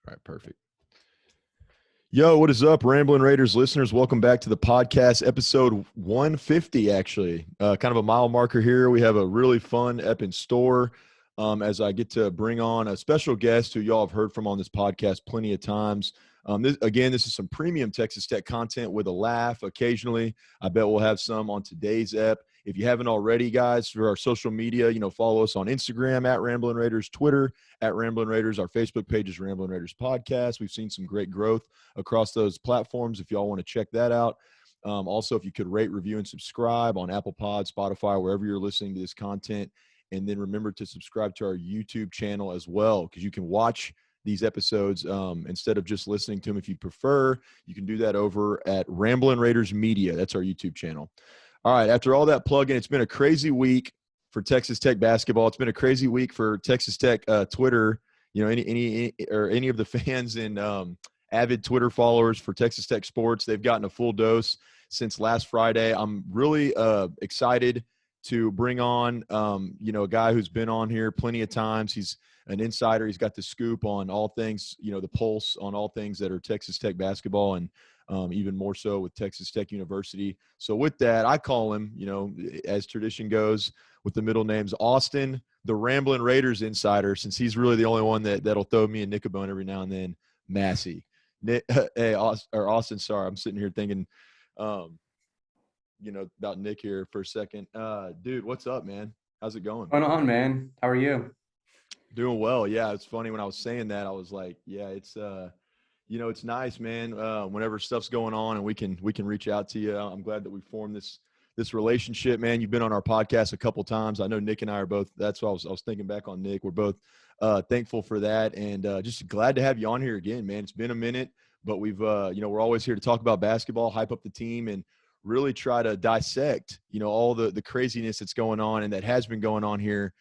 All right, perfect. Yo, what is up, Ramblin' Raiders listeners? Welcome back to the podcast, episode 150, actually. Kind of a mile marker here. We have a really fun ep in store as I get to bring on a special guest who y'all have heard from on this podcast plenty of times. This is some premium Texas Tech content with a laugh occasionally. I bet we'll have some on today's ep. If you haven't already, guys, for our social media, follow us on Instagram at Ramblin' Raiders, Twitter at Ramblin' Raiders. Our Facebook page is Ramblin' Raiders Podcast. We've seen some great growth across those platforms if y'all want to check that out. Also, if you could rate, review, and subscribe on Apple Pod, Spotify, wherever you're listening to this content. And then remember to subscribe to our YouTube channel as well, because you can watch these episodes instead of just listening to them. If you prefer, you can do that over at Ramblin' Raiders Media. That's our YouTube channel. All right, after all that plug-in, it's been a crazy week for Texas Tech basketball. It's been a crazy week for Texas Tech Twitter. Any of the fans and avid Twitter followers for Texas Tech sports, they've gotten a full dose since last Friday. I'm really excited to bring on a guy who's been on here plenty of times. He's an insider. He's got the scoop on all things, the pulse on all things that are Texas Tech basketball, and even more so with Texas Tech University. So with that, I call him, as tradition goes, with the middle names, Austin, the Ramblin' Raiders insider, since he's really the only one that'll throw me a Nick a bone every now and then, Massey. Austin, sorry, I'm sitting here thinking, about Nick here for a second. Dude, what's up, man? How's it going? What's going on, man? How are you? Doing well. Yeah, it's funny when I was saying that, I was like, yeah, it's it's nice, man. Whenever stuff's going on and we can reach out to you. I'm glad that we formed this relationship, man. You've been on our podcast a couple times. I know Nick and I are both. That's what I was thinking back on Nick. We're both thankful for that, and just glad to have you on here again, man. It's been a minute, but we've we're always here to talk about basketball, hype up the team, and really try to dissect all the craziness that's going on and that has been going on here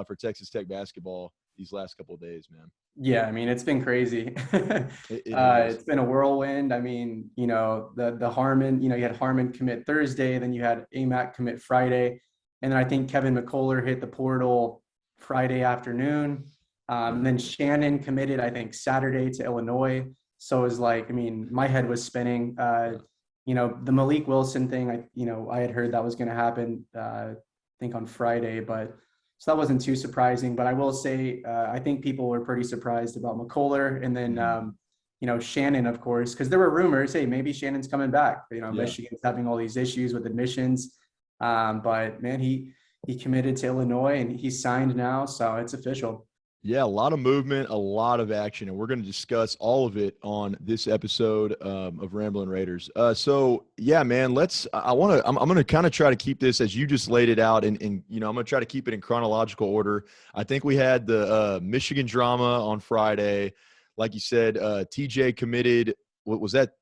for Texas Tech basketball these last couple of days, man. Yeah, I mean, it's been crazy. It's been a whirlwind. I mean, the Harmon, you had Harmon commit Thursday, then you had AMAC commit Friday, and then I think Kevin McCullar hit the portal Friday afternoon. And then Shannon committed, I think, Saturday to Illinois. So it was like, I mean, my head was spinning. The Malik Wilson thing, I had heard that was going to happen, I think on Friday, but so that wasn't too surprising. But I will say, I think people were pretty surprised about McCullar. And then, Shannon, of course, because there were rumors, hey, maybe Shannon's coming back. Michigan's having all these issues with admissions. But, man, he committed to Illinois, and he's signed now, so it's official. Yeah, a lot of movement, a lot of action, and we're going to discuss all of it on this episode of Ramblin' Raiders. So yeah, man, I'm going to kind of try to keep this as you just laid it out, and I'm going to try to keep it in chronological order. I think we had the Michigan drama on Friday, like you said. TJ committed. What was that?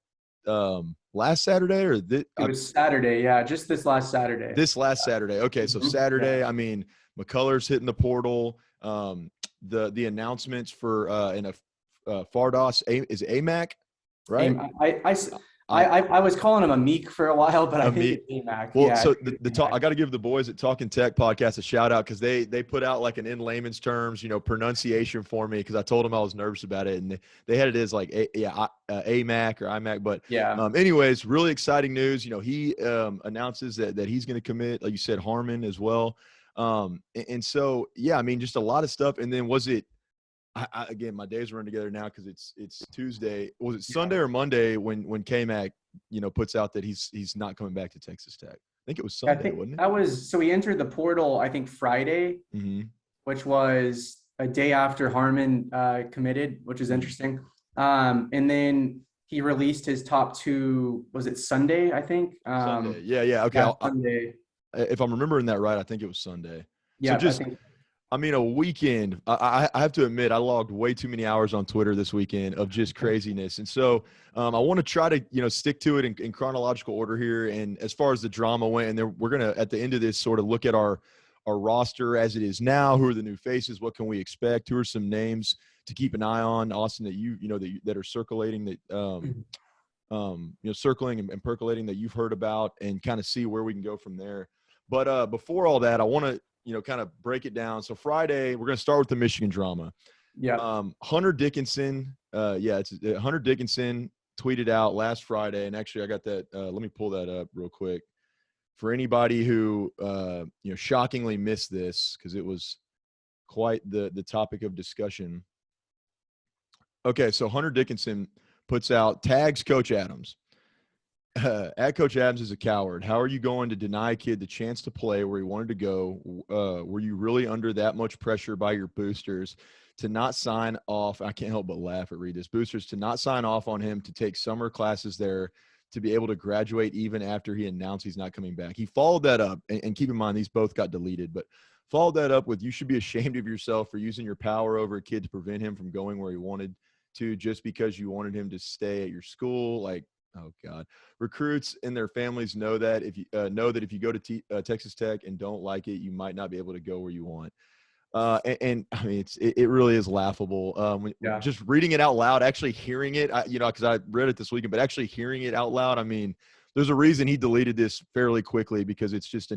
Last Saturday or it was Saturday? Yeah, just this last Saturday. This last Saturday. Okay, so Saturday. Yeah. I mean, McCullar's hitting the portal. The announcements for Fardos is AMAC, right? I was calling him a Meek for a while, but I think it's AMAC. Well, yeah, so the talk, I got to give the boys at Talking Tech podcast a shout out, because they put out like an in layman's terms, pronunciation for me, because I told them I was nervous about it, and they had it as like AMAC or IMAC. But yeah. Anyways, really exciting news. He announces that he's going to commit, like you said, Harmon as well. And so, yeah, I mean, just a lot of stuff. And then was it, again, my days run together now because it's Tuesday. Was it Sunday or Monday when K-Mac, puts out that he's not coming back to Texas Tech? I think it was Sunday, wasn't it? So he entered the portal, I think Friday, which was a day after Harmon committed, which is interesting. And then he released his top two, was it Sunday, I think? Sunday. Yeah. Okay. Yeah, Sunday. If I'm remembering that right, I think it was Sunday. Yeah. So a weekend. I have to admit, I logged way too many hours on Twitter this weekend of just craziness. And so I want to try to, stick to it in chronological order here. And as far as the drama went, and then we're going to, at the end of this, sort of look at our roster as it is now. Who are the new faces? What can we expect? Who are some names to keep an eye on, Austin, that that are circulating, that circling and percolating, that you've heard about, and kind of see where we can go from there. But before all that, I want to kind of break it down. So Friday, we're going to start with the Michigan drama. Yeah. Hunter Dickinson it's Hunter Dickinson tweeted out last Friday, and actually I got that. Let me pull that up real quick for anybody who shockingly missed this because it was quite the topic of discussion. Okay, so Hunter Dickinson puts out, tags Coach Adams. At Coach Adams is a coward. How are you going to deny a kid the chance to play where he wanted to go? Were you really under that much pressure by your boosters to not sign off? I can't help but laugh at read this. Boosters to not sign off on him to take summer classes there to be able to graduate even after he announced he's not coming back. He followed that up, and keep in mind these both got deleted, but followed that up with, you should be ashamed of yourself for using your power over a kid to prevent him from going where he wanted to just because you wanted him to stay at your school. Like, oh God, recruits and their families know that if you if you go to Texas Tech and don't like it, you might not be able to go where you want. And I mean, it really is laughable. Just reading it out loud, actually hearing it, because I read it this weekend, but actually hearing it out loud, I mean, there's a reason he deleted this fairly quickly because it's just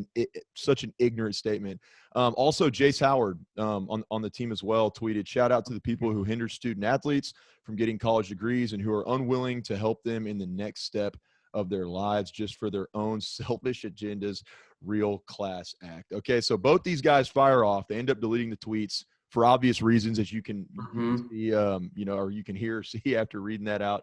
such an ignorant statement. Also, Jace Howard on the team as well tweeted, shout out to the people who hinder student athletes from getting college degrees and who are unwilling to help them in the next step of their lives just for their own selfish agendas. Real class act. Okay, so both these guys fire off. They end up deleting the tweets for obvious reasons, as you can see, or you can hear or see after reading that out.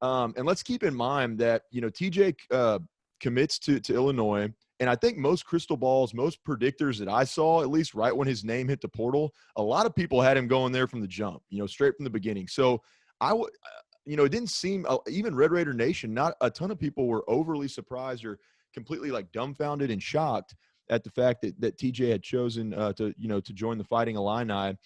And let's keep in mind that, TJ commits to Illinois. And I think most crystal balls, most predictors that I saw, at least right when his name hit the portal, a lot of people had him going there from the jump, straight from the beginning. So it didn't seem, even Red Raider Nation, not a ton of people were overly surprised or completely like dumbfounded and shocked at the fact that TJ had chosen to join the Fighting Illini.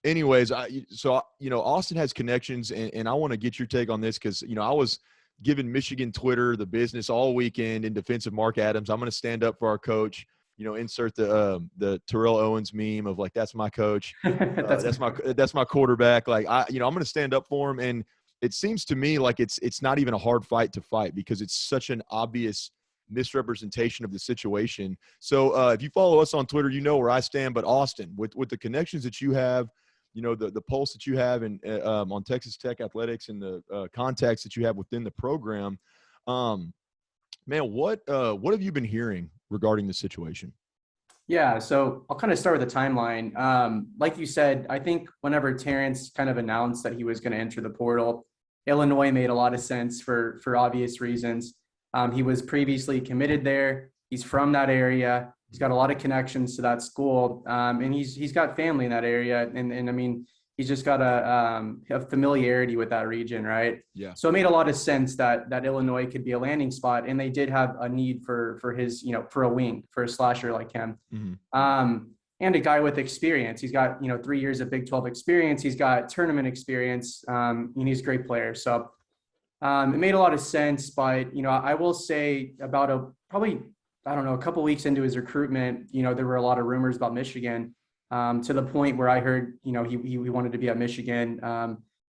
Anyways, Austin has connections, and I want to get your take on this because, I was giving Michigan Twitter the business all weekend in defense of Mark Adams. I'm going to stand up for our coach, insert the Terrell Owens meme of like, that's my coach. That's my quarterback. Like, I'm going to stand up for him. And it seems to me like it's not even a hard fight to fight because it's such an obvious misrepresentation of the situation. So if you follow us on Twitter, you know where I stand. But Austin, with the connections that you have, the pulse that you have and on Texas Tech athletics and the contacts that you have within the program, man, what have you been hearing regarding the situation? Yeah, so I'll kind of start with the timeline. Like you said, I think whenever Terrence kind of announced that he was going to enter the portal, Illinois made a lot of sense for obvious reasons. He was previously committed there. He's from that area. He's got a lot of connections to that school, and he's got family in that area. And I mean, he's just got a familiarity with that region, right? Yeah. So it made a lot of sense that Illinois could be a landing spot, and they did have a need for his, for a wing, for a slasher like him, and a guy with experience. He's got 3 years of Big 12 experience. He's got tournament experience, and he's a great player. So it made a lot of sense. But I will say about a couple weeks into his recruitment, there were a lot of rumors about Michigan. To the point where I heard, he wanted to be at Michigan.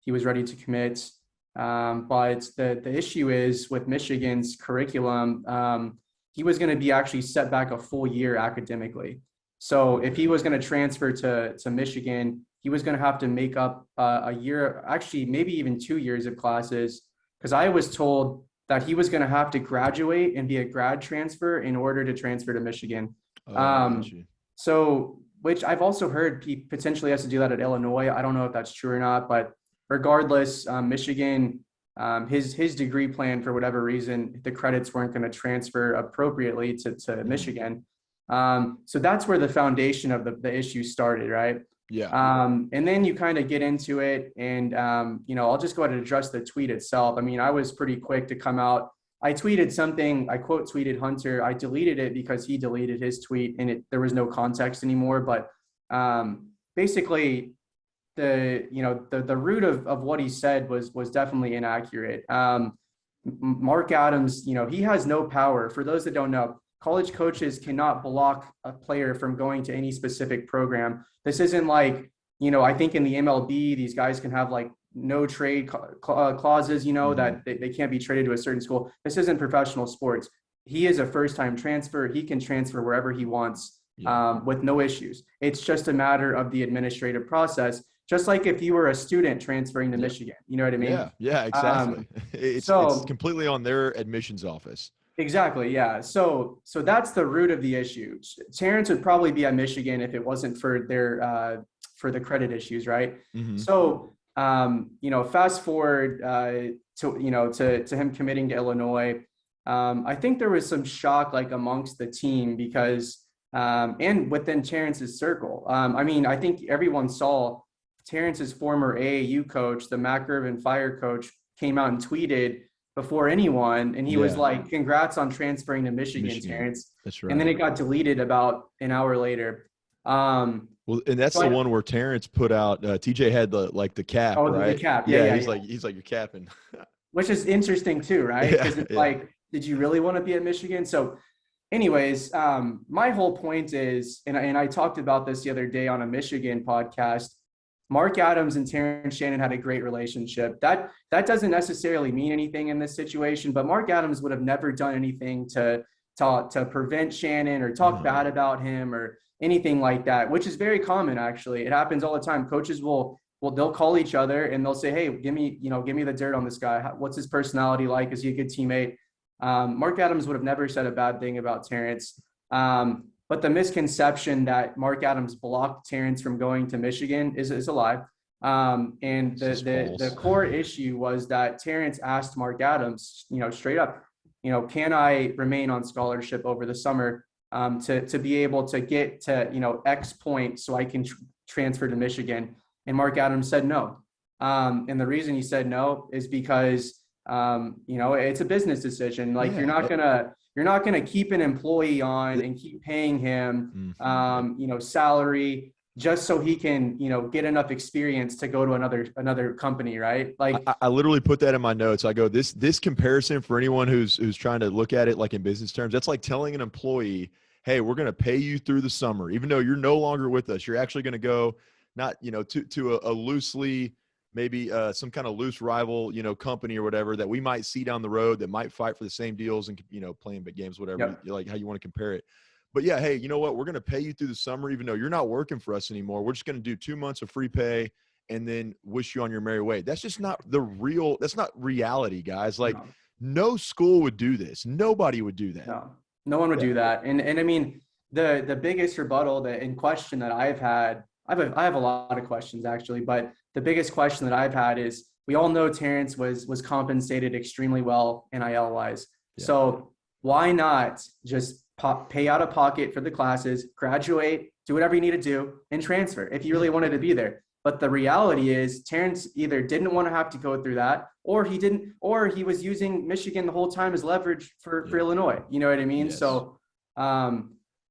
He was ready to commit. But the issue is with Michigan's curriculum, he was going to be actually set back a full year academically. So if he was going to transfer to Michigan, he was going to have to make up a year, actually maybe even 2 years of classes, because I was told that he was going to have to graduate and be a grad transfer in order to transfer to Michigan. So, which I've also heard he potentially has to do that at Illinois. I don't know if that's true or not, but regardless, Michigan, his degree plan, for whatever reason, the credits weren't going to transfer appropriately to Michigan. So that's where the foundation of the issue started, right? Yeah. And then you kind of get into it, and I'll just go ahead and address the tweet itself. I mean, I was pretty quick to come out. I tweeted something, I quote tweeted Hunter. I deleted it because he deleted his tweet and there was no context anymore. But basically the root of what he said was definitely inaccurate. Mark Adams, he has no power. For those that don't know, college coaches cannot block a player from going to any specific program. This isn't like, I think in the MLB, these guys can have like no trade clauses, that they can't be traded to a certain school. This isn't professional sports. He is a first-time transfer. He can transfer wherever he wants with no issues. It's just a matter of the administrative process, just like if you were a student transferring to Michigan, you know what I mean? Yeah, exactly. It's completely on their admissions office. Exactly. Yeah. So that's the root of the issue. Terrence would probably be at Michigan if it wasn't for their for the credit issues, right? Mm-hmm. So fast forward to him committing to Illinois. I think there was some shock like amongst the team because and within Terrence's circle. I think everyone saw Terrence's former AAU coach, the Mac Irvin Fire coach, came out and tweeted before anyone, and he was like, "Congrats on transferring to Michigan, Terrence." That's right. And then it got deleted about an hour later. Well, and that's the one where Terrence put out. TJ had the cap, right? The cap. He's like, "You're capping," which is interesting too, right? Because it's like, did you really want to be at Michigan? So, anyways, my whole point is, and I talked about this the other day on a Michigan podcast. Mark Adams and Terrence Shannon had a great relationship. That doesn't necessarily mean anything in this situation, but Mark Adams would have never done anything to prevent Shannon or talk bad about him or anything like that, which is very common actually. It happens all the time. Coaches they'll call each other and they'll say, "Hey, give me the dirt on this guy. What's his personality like? Is he a good teammate?" Mark Adams would have never said a bad thing about Terrence. But the misconception that Mark Adams blocked Terrence from going to Michigan is a lie. And the core issue was that Terrence asked Mark Adams, straight up, can I remain on scholarship over the summer to be able to get to, X point so I can transfer to Michigan? And Mark Adams said no. And the reason he said no is because, it's a business decision. Like you're not gonna keep an employee on and keep paying him, salary just so he can, get enough experience to go to another company, right? Like I literally put that in my notes. I go, this comparison for anyone who's trying to look at it like in business terms, that's like telling an employee, "Hey, we're going to pay you through the summer, even though you're no longer with us. You're actually going to go not, to a loosely, maybe some kind of loose rival, company or whatever that we might see down the road that might fight for the same deals and, playing big games, whatever, like how you want to compare it. But yeah, hey, you know what? We're going to pay you through the summer, even though you're not working for us anymore. We're just going to do 2 months of free pay and then wish you on your merry way." That's just not that's not reality, guys. Like no school would do this. Nobody would do that. No one would do that. And I mean, the biggest rebuttal in question that I've had, I have a lot of questions actually, but the biggest question that I've had is, we all know Terrence was compensated extremely well NIL wise. Yeah. So why not just pay out of pocket for the classes, graduate, do whatever you need to do, and transfer if you really wanted to be there? But the reality is Terrence either didn't want to have to go through that, or he was using Michigan the whole time as leverage for Illinois. You know what I mean? Yes. So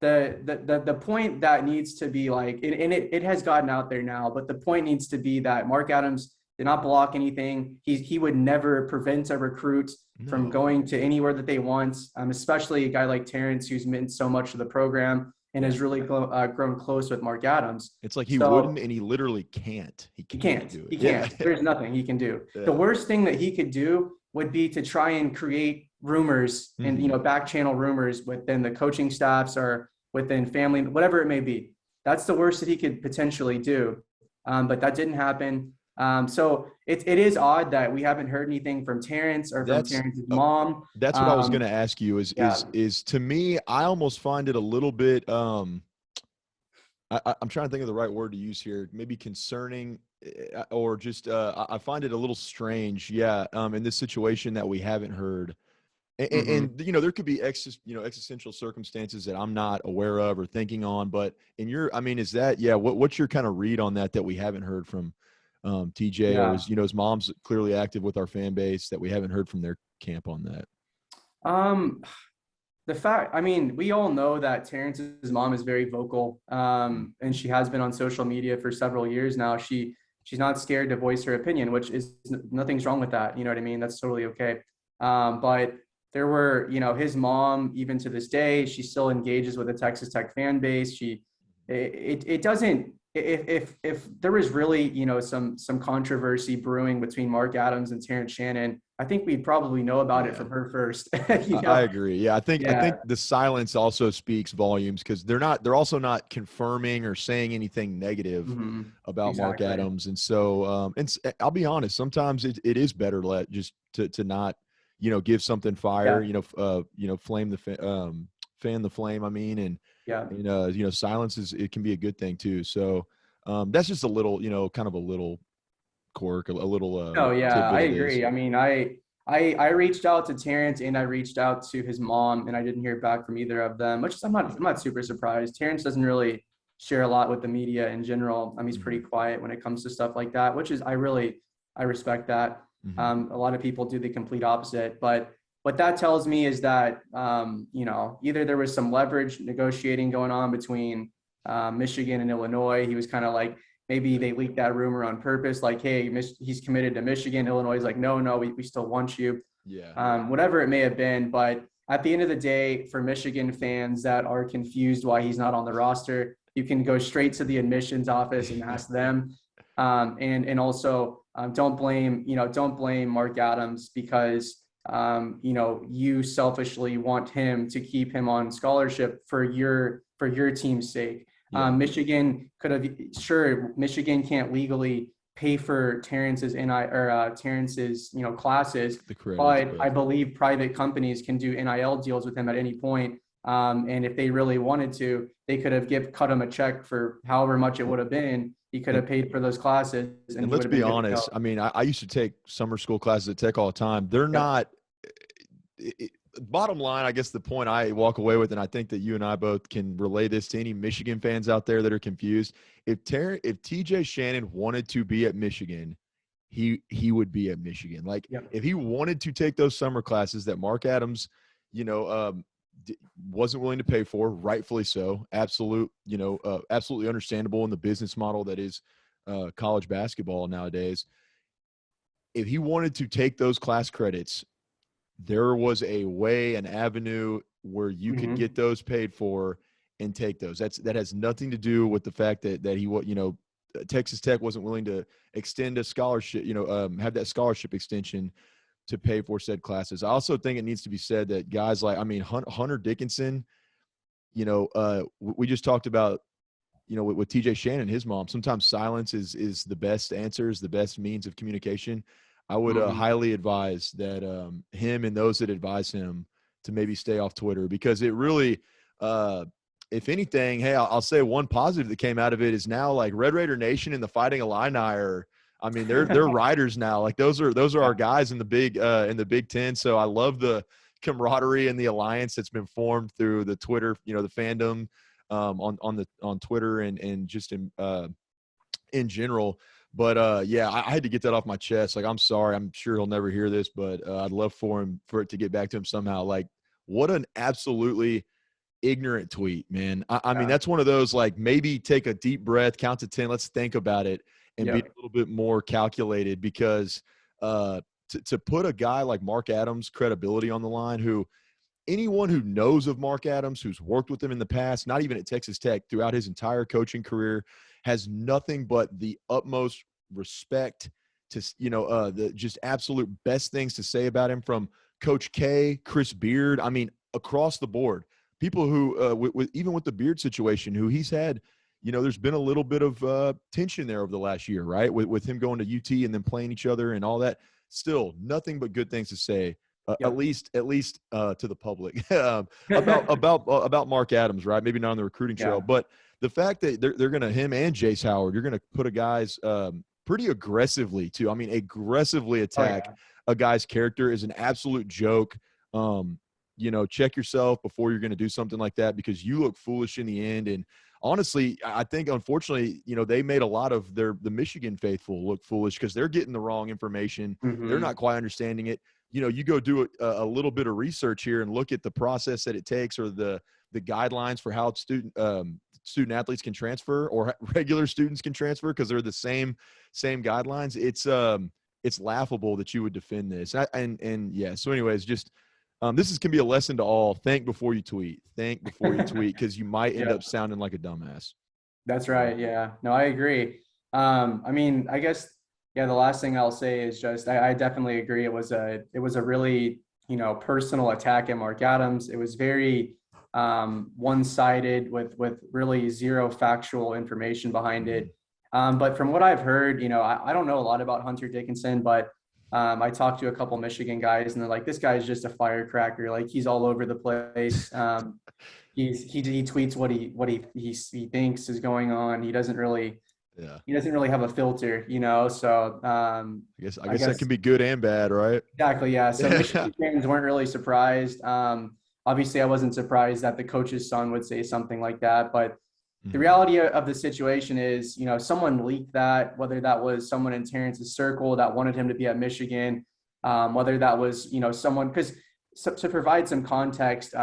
the point that needs to be like, and it has gotten out there now, but the point needs to be that Mark Adams did not block anything. He would never prevent a recruit from going to anywhere that they want, especially a guy like Terrence, who's meant so much to the program and has really grown close with Mark Adams. It's like he wouldn't, and he literally can't. He can't do it. He can't. There's nothing he can do. Yeah. The worst thing that he could do would be to try and create rumors and, back channel rumors within the coaching staffs or within family, whatever it may be. That's the worst that he could potentially do. But that didn't happen. So it is odd that we haven't heard anything from Terrence or from Terrence's mom. That's what I was going to ask you is to me, I almost find it a little bit, I'm trying to think of the right word to use here, maybe concerning or just, I find it a little strange. In this situation that we haven't heard. And there could be existential circumstances that I'm not aware of or thinking on, but is that, what's your kind of read on that we haven't heard from TJ or his mom's clearly active with our fan base that we haven't heard from their camp on that? We all know that Terrence's mom is very vocal, and she has been on social media for several years now. She's not scared to voice her opinion, which is nothing's wrong with that. You know what I mean? That's totally okay. But there were, his mom, even to this day, she still engages with the Texas Tech fan base. It doesn't if there was really, you know, some controversy brewing between Mark Adams and Terrence Shannon, I think we'd probably know about it from her first. You I know? agree. Yeah, I think the silence also speaks volumes because they're also not confirming or saying anything negative Mm-hmm. about Mark Exactly. Adams. And so I'll be honest, sometimes it is better just to not, you know, give something fire, Yeah. you know, fan the flame, I mean, Yeah. and you know, silence it can be a good thing too. So that's just a little, you know, kind of a little quirk, a little Oh yeah, I tidbit of this. agree. I mean, I reached out to Terrence and I reached out to his mom and I didn't hear back from either of them, which I'm not super surprised. Terrence doesn't really share a lot with the media in general. I mean, he's pretty Mhm. quiet when it comes to stuff like that, which is I respect that. Mhm. A lot of people do the complete opposite, but what that tells me is that you know, either there was some leverage negotiating going on between Michigan and Illinois. He was kind of like, maybe they leaked that rumor on purpose, like, hey, he's committed to Michigan. Illinois is like, no, we still want you. Yeah. Whatever it may have been. But at the end of the day, for Michigan fans that are confused why he's not on the roster, you can go straight to the admissions office and ask them. And also don't blame Mark Adams because you know, you selfishly want him to keep him on scholarship for your team's sake. Yeah. Michigan could have, sure, Michigan can't legally pay for Terrence's you know, classes, The credits, but but I believe private companies can do NIL deals with him at any point. And if they really wanted to, they could have cut him a check for however much it would have been. He could and have paid for those classes, and and he would let's have be been good to go. honest. I mean, I used to take summer school classes at Tech all the time. They're Yep. not. Bottom line, I guess the point I walk away with, and I think that you and I both can relay this to any Michigan fans out there that are confused. If TJ Shannon wanted to be at Michigan, he would be at Michigan. Like Yep. if he wanted to take those summer classes that Mark Adams, you know, wasn't willing to pay for, rightfully so. Absolutely understandable in the business model that is college basketball nowadays. If he wanted to take those class credits, there was a way, an avenue where you could Mm-hmm. get those paid for and take those. That has nothing to do with the fact that he, you know, Texas Tech wasn't willing to extend a scholarship, you know, have that scholarship extension to pay for said classes. I also think it needs to be said that guys like, I mean, Hunter Dickinson, you know, we just talked about, you know, with TJ Shannon, his mom, sometimes silence is the best answer, is the best means of communication. I would Mm-hmm. highly advise that him and those that advise him to maybe stay off Twitter, because it really, if anything, hey, I'll say one positive that came out of it is now like Red Raider Nation and the Fighting Illini are, I mean, they're riders now. Like those are our guys in the Big Ten. So I love the camaraderie and the alliance that's been formed through the Twitter, you know, the fandom on Twitter and just in general. But yeah, I had to get that off my chest. Like, I'm sorry. I'm sure he'll never hear this, but I'd love for it to get back to him somehow. Like, what an absolutely ignorant tweet, man. I mean, Yeah. that's one of those, like, maybe take a deep breath, count to 10. Let's think about it and be a Yep. little bit more calculated, because to put a guy like Mark Adams' credibility on the line, who anyone who knows of Mark Adams, who's worked with him in the past, not even at Texas Tech, throughout his entire coaching career, has nothing but the utmost respect to, you know, the just absolute best things to say about him, from Coach K, Chris Beard. I mean, across the board, people who, even with the Beard situation, who he's had, you know, there's been a little bit of tension there over the last year, right? With him going to UT and then playing each other and all that. Still, nothing but good things to say, at Yep. least to the public, about Mark Adams, right? Maybe not on the recruiting trail, Yeah. but the fact that they're going to, him and Jace Howard, you're going to put a guy's pretty aggressively too. I mean, aggressively Oh attack yeah. a guy's character is an absolute joke. You know, check yourself before you're going to do something like that, because you look foolish in the end. And honestly, I think, unfortunately, you know, they made a lot of the Michigan faithful look foolish because they're getting the wrong information. They're Mm-hmm. not quite understanding it. You know, you go do a little bit of research here and look at the process that it takes, or the guidelines for how student athletes can transfer, or regular students can transfer, because they're the same guidelines. It's laughable that you would defend this. And yeah. So, anyways, just this can be a lesson to all. Think before you tweet. Think before you tweet, because you might end Yeah. up sounding like a dumbass. That's right. Yeah. No, I agree. I mean, I guess, yeah, the last thing I'll say is just I definitely agree. It was a really, personal attack at Mark Adams. It was very one-sided with really zero factual information behind it. But from what I've heard, I don't know a lot about Hunter Dickinson, but I talked to a couple Michigan guys and they're like, this guy's just a firecracker. Like he's all over the place. He tweets what he thinks is going on. Yeah. He doesn't really have a filter, So I guess that can be good and bad, right? exactly, yeah. So Yeah. Michigan fans weren't really surprised. Obviously, I wasn't surprised that the coach's son would say something like that. But the reality of the situation is, someone leaked that, whether that was someone in Terrence's circle that wanted him to be at Michigan, whether that was, someone, because to provide some context,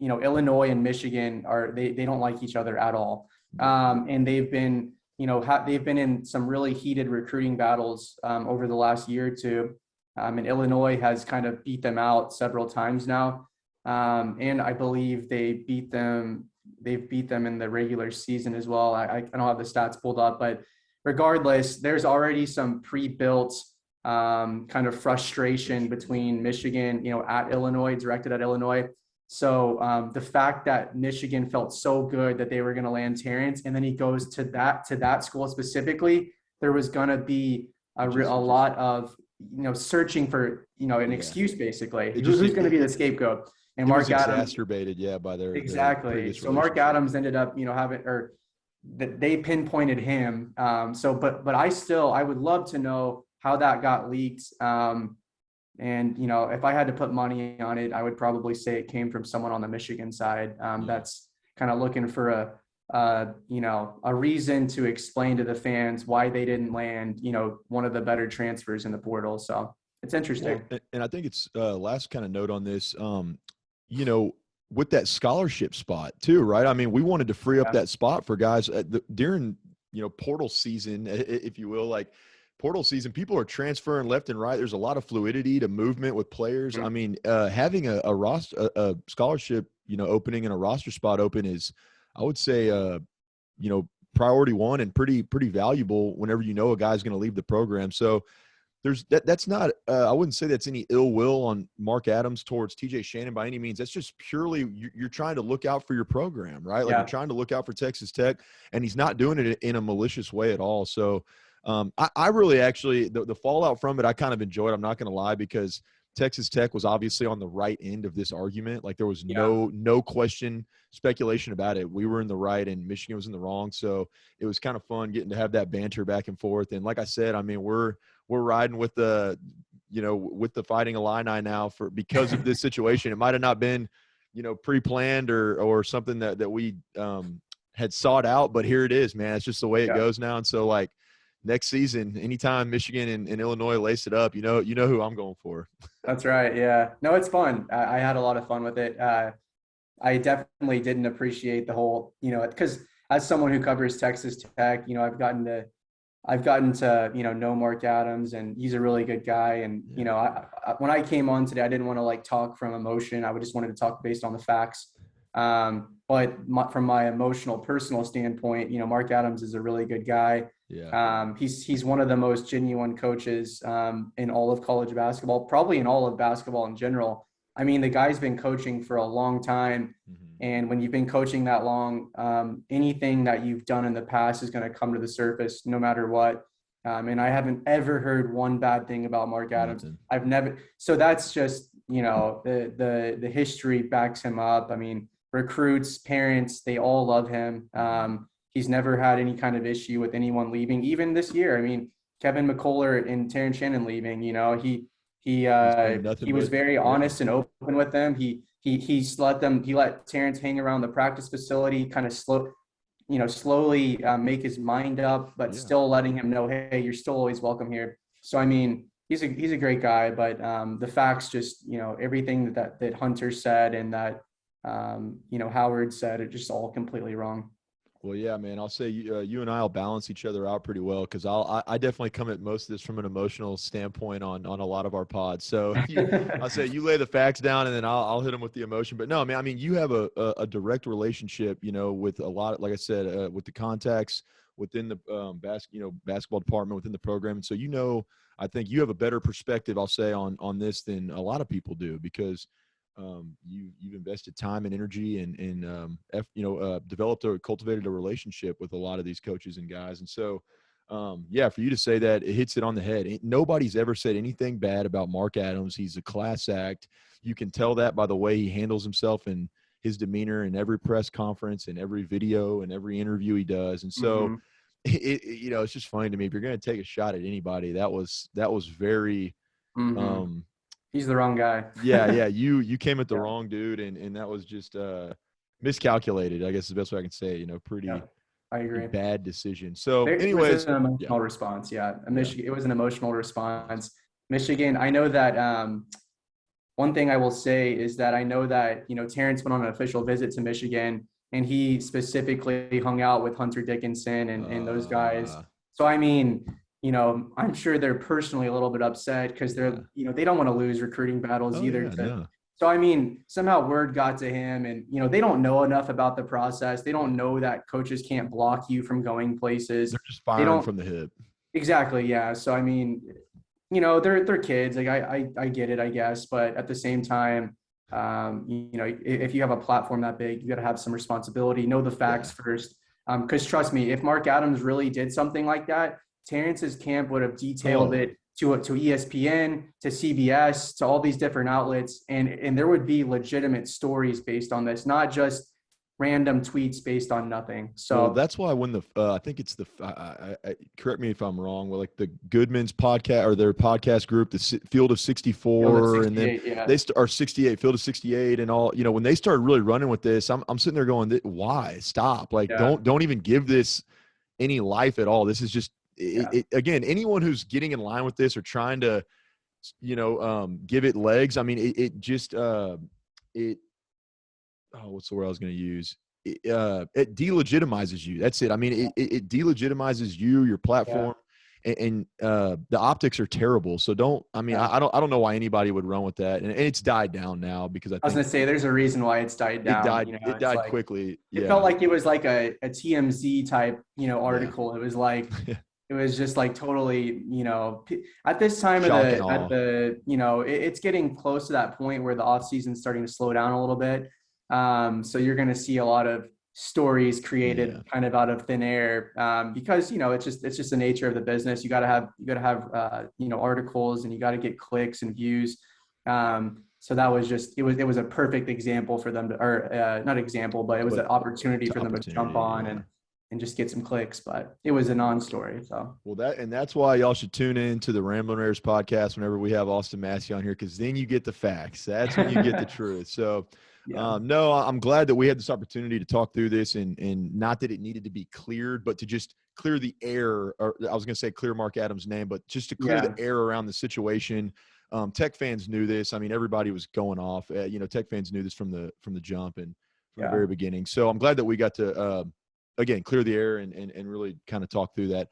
Illinois and Michigan they don't like each other at all. And they've been, they've been in some really heated recruiting battles over the last year or two. And Illinois has kind of beat them out several times now. And I believe they've beat them in the regular season as well. I don't have the stats pulled up, but regardless, there's already some pre-built kind of frustration between Michigan, at Illinois, directed at Illinois. So the fact that Michigan felt so good that they were going to land Terrence, and then he goes to that school specifically, there was going to be a lot of searching for an excuse basically. Who's going to be the scapegoat? And Mark Adams exacerbated, by their exactly. So Mark Adams ended up having that they pinpointed him. But I would love to know how that got leaked. And if I had to put money on it, I would probably say it came from someone on the Michigan side that's kind of looking for a reason to explain to the fans why they didn't land one of the better transfers in the portal. So it's interesting. Well, and I think it's last kind of note on this. With that scholarship spot too, right? I mean, we wanted to free up that spot for guys during portal season, if you will, like. Portal season, people are transferring left and right. There's a lot of fluidity to movement with players. I mean, having a scholarship, opening and a roster spot open is, I would say, priority one and pretty valuable whenever a guy's going to leave the program. So that's not I wouldn't say that's any ill will on Mark Adams towards TJ Shannon by any means. That's just purely you're trying to look out for your program, right? Like you're trying to look out for Texas Tech, and he's not doing it in a malicious way at all. So. I really actually the fallout from it I kind of enjoyed. I'm not going to lie, because Texas Tech was obviously on the right end of this argument. Like there was no question, speculation about it. We were in the right and Michigan was in the wrong. So it was kind of fun getting to have that banter back and forth. And like I said, I mean we're riding with the with the Fighting Illini now because of this situation. It might have not been pre-planned or something that we had sought out, but here it is, man. It's just the way it goes now. And so like. Next season, anytime Michigan and Illinois lace it up, you know who I'm going for. That's right. Yeah. No, it's fun. I had a lot of fun with it. I definitely didn't appreciate the whole, because as someone who covers Texas Tech, I've gotten to know Mark Adams, and he's a really good guy. And when I came on today, I didn't want to talk from emotion. I just wanted to talk based on the facts. But from my emotional, personal standpoint, Mark Adams is a really good guy. Yeah. He's one of the most genuine coaches in all of college basketball, probably in all of basketball in general. I mean, the guy's been coaching for a long time. And when you've been coaching that long, anything that you've done in the past is going to come to the surface no matter what. And I haven't ever heard one bad thing about Mark Adams. I've never. So that's just, the history backs him up. I mean, recruits, parents, they all love him. He's never had any kind of issue with anyone leaving, even this year. I mean, Kevin McCullar and Terrence Shannon leaving, he was very honest and open with them. He let Terrence hang around the practice facility, kind of slowly make his mind up, but still letting him know, hey, you're still always welcome here. So, I mean, he's a great guy, but the facts just, everything that Hunter said and that, Howard said, are just all completely wrong. Well, yeah, man. I'll say you and I'll balance each other out pretty well because I definitely come at most of this from an emotional standpoint on a lot of our pods. So I'll say you lay the facts down and then I'll hit them with the emotion. But no, man, I mean you have a direct relationship, with a lot, like I said, with the contacts within the basketball department within the program, and so I think you have a better perspective, I'll say, on this than a lot of people do because you've invested time and energy and developed or cultivated a relationship with a lot of these coaches and guys. And so, for you to say that, it hits it on the head. Nobody's ever said anything bad about Mark Adams. He's a class act. You can tell that by the way he handles himself and his demeanor in every press conference and every video and every interview he does. And so, it's just funny to me. If you're going to take a shot at anybody, that was very, he's the wrong guy. yeah. You came at the wrong dude, and that was just miscalculated, I guess is the best way I can say it. Pretty I agree. Bad decision. So anyways, it was an emotional response. Michigan, it was an emotional response. Michigan, I know that one thing I will say is that I know that, Terrence went on an official visit to Michigan and he specifically hung out with Hunter Dickinson and those guys. So, I mean, I'm sure they're personally a little bit upset because they're, they don't want to lose recruiting battles either. So, I mean, somehow word got to him and, they don't know enough about the process. They don't know that coaches can't block you from going places. They're just firing from the hip. Exactly. Yeah. So, I mean, they're kids. Like I get it, I guess. But at the same time, if you have a platform that big, you got to have some responsibility, know the facts first. Because trust me, if Mark Adams really did something like that, Terrence's camp would have detailed it to ESPN, to CBS, to all these different outlets. And there would be legitimate stories based on this, not just random tweets based on nothing. So that's why when I think it's correct me if I'm wrong, well, like the Goodman's podcast or their podcast group, the Field of 64, and then they are 68, Field of 68, and all. When they started really running with this, I'm sitting there going, why stop? Like don't even give this any life at all. This is just again, anyone who's getting in line with this or trying to give it legs. I mean, it just what's the word I was going to use? It delegitimizes you. That's it. I mean, it delegitimizes you, your platform, and the optics are terrible. So I don't know why anybody would run with that. And it's died down now because I was going to say there's a reason why it's died down. It died quickly. It felt like it was like a TMZ type, article. It was like, it was just like totally, at this time it's getting close to that point where the off season's starting to slow down a little bit. So you're going to see a lot of stories created kind of out of thin air, because, it's just the nature of the business. You got to have articles and you got to get clicks and views. So that was just, it was a perfect example for them to, not example, but it was an opportunity for them to jump on and just get some clicks, but it was a non-story. So, that's why y'all should tune in to the Ramblin' Raiders podcast whenever we have Austin Massey on here. 'Cause then you get the facts. That's when you get the truth. So, no, I'm glad that we had this opportunity to talk through this and not that it needed to be cleared, but to just clear the air, or I was going to say clear Mark Adams' name, but just to clear the air around the situation. Tech fans knew this. I mean, everybody was going off. Tech fans knew this from the jump and from the very beginning. So I'm glad that we got to again clear the air and really kind of talk through that.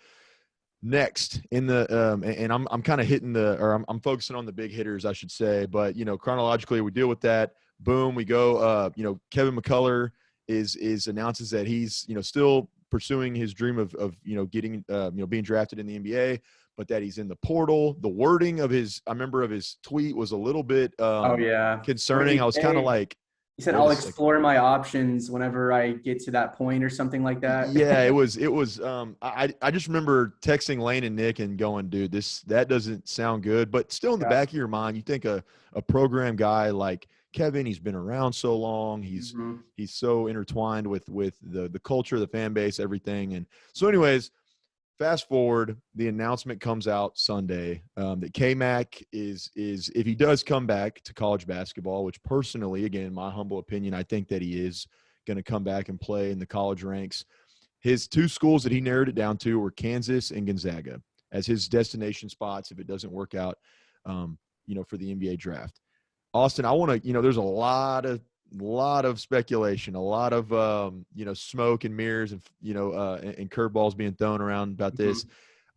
Next in the and I'm kind of hitting I'm focusing on the big hitters, I should say, but chronologically we deal with that. Boom, we go. Kevin McCullar is announces that he's still pursuing his dream of getting being drafted in the NBA, but that he's in the portal. The wording of his tweet was a little bit concerning. I was kind of like, he said, "I'll explore my options whenever I get to that point," or something like that. Yeah, it was. I just remember texting Lane and Nick and going, "Dude, that doesn't sound good." But still, in the back of your mind, you think a program guy like Kevin, he's been around so long, he's so intertwined with the culture, the fan base, everything. And so, anyways, fast forward, the announcement comes out Sunday that K-Mac is if he does come back to college basketball, which personally, again, in my humble opinion, I think that he is going to come back and play in the college ranks. His two schools that he narrowed it down to were Kansas and Gonzaga as his destination spots if it doesn't work out, for the NBA draft. Austin, I want to, there's a lot of lot of speculation, a lot of smoke and mirrors, and and curveballs being thrown around about this.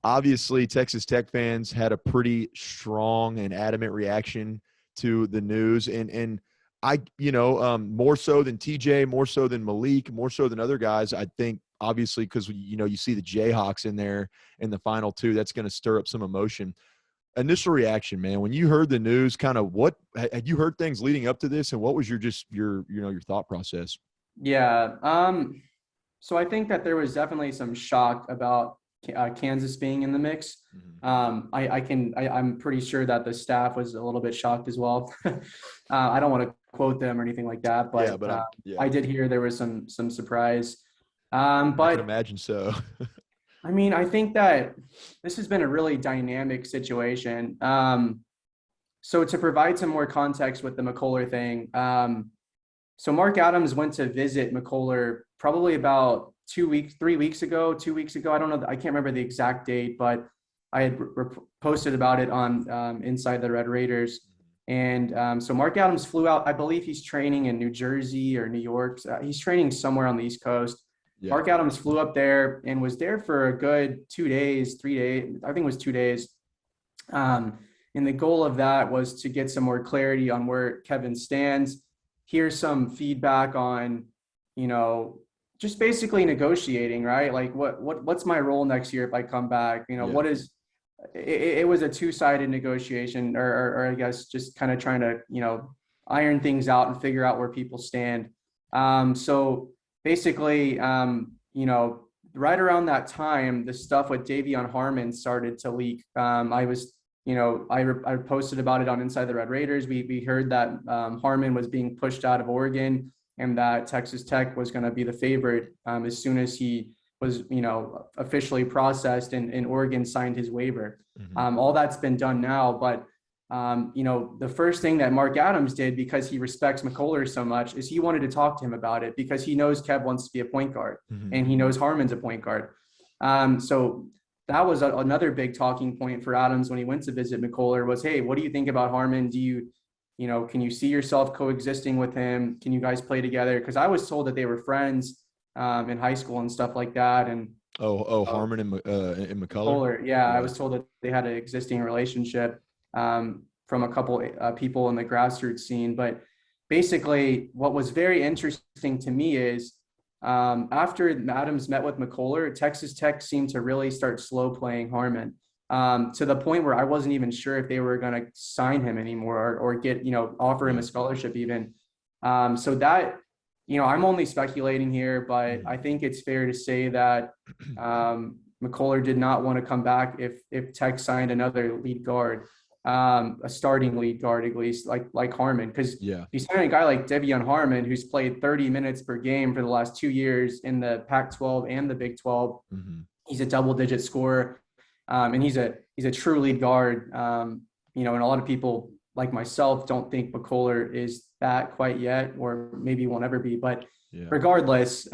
Obviously, Texas Tech fans had a pretty strong and adamant reaction to the news, and I, more so than TJ, more so than Malik, more so than other guys. I think obviously because you see the Jayhawks in there in the final two, that's going to stir up some emotion. Initial reaction, man, when you heard the news, kind of what had you heard things leading up to this, and what was your thought process? Yeah. So I think that there was definitely some shock about Kansas being in the mix. I'm pretty sure that the staff was a little bit shocked as well. I don't want to quote them or anything like that, but I did hear there was some surprise. I can imagine so. I mean, I think that this has been a really dynamic situation. So to provide some more context with the McCullar thing, so Mark Adams went to visit McCullar probably about 3 weeks ago. I don't know. I can't remember the exact date, but I had posted about it on Inside the Red Raiders. And so Mark Adams flew out. I believe he's training in New Jersey or New York. He's training somewhere on the East Coast. Yeah. Mark Adams flew up there and was there for a good 3 days. I think it was 2 days. And the goal of that was to get some more clarity on where Kevin stands, hear some feedback on, just basically negotiating, right? Like what's my role next year if I come back? What is it was a two-sided negotiation, or I guess just kind of trying to, iron things out and figure out where people stand. So basically, right around that time, the stuff with Davion Harmon started to leak. I posted about it on Inside the Red Raiders. We heard that Harmon was being pushed out of Oregon and that Texas Tech was going to be the favorite as soon as he was, officially processed and Oregon signed his waiver. All that's been done now, but the first thing that Mark Adams did, because he respects McCullar so much, is he wanted to talk to him about it because he knows Kev wants to be a point guard and he knows Harmon's a point guard. So that was another big talking point for Adams when he went to visit McCullar was, hey, what do you think about Harmon? Do you, can you see yourself coexisting with him? Can you guys play together? Because I was told that they were friends in high school and stuff like that. And Harmon and McCullar. Yeah, I was told that they had an existing relationship from a couple people in the grassroots scene. But basically, what was very interesting to me is after Adams met with McCullar, Texas Tech seemed to really start slow playing Harmon to the point where I wasn't even sure if they were going to sign him anymore or get, offer him a scholarship even. So that, I'm only speculating here, but I think it's fair to say that McCullar did not want to come back if Tech signed another lead guard, a starting lead guard, at least like Harmon, because you sign a guy like Davion Harmon, who's played 30 minutes per game for the last 2 years in the Pac-12 and the Big 12. He's a double-digit scorer, and he's a true lead guard. And a lot of people like myself don't think McCullar is that quite yet, or maybe won't ever be. But regardless,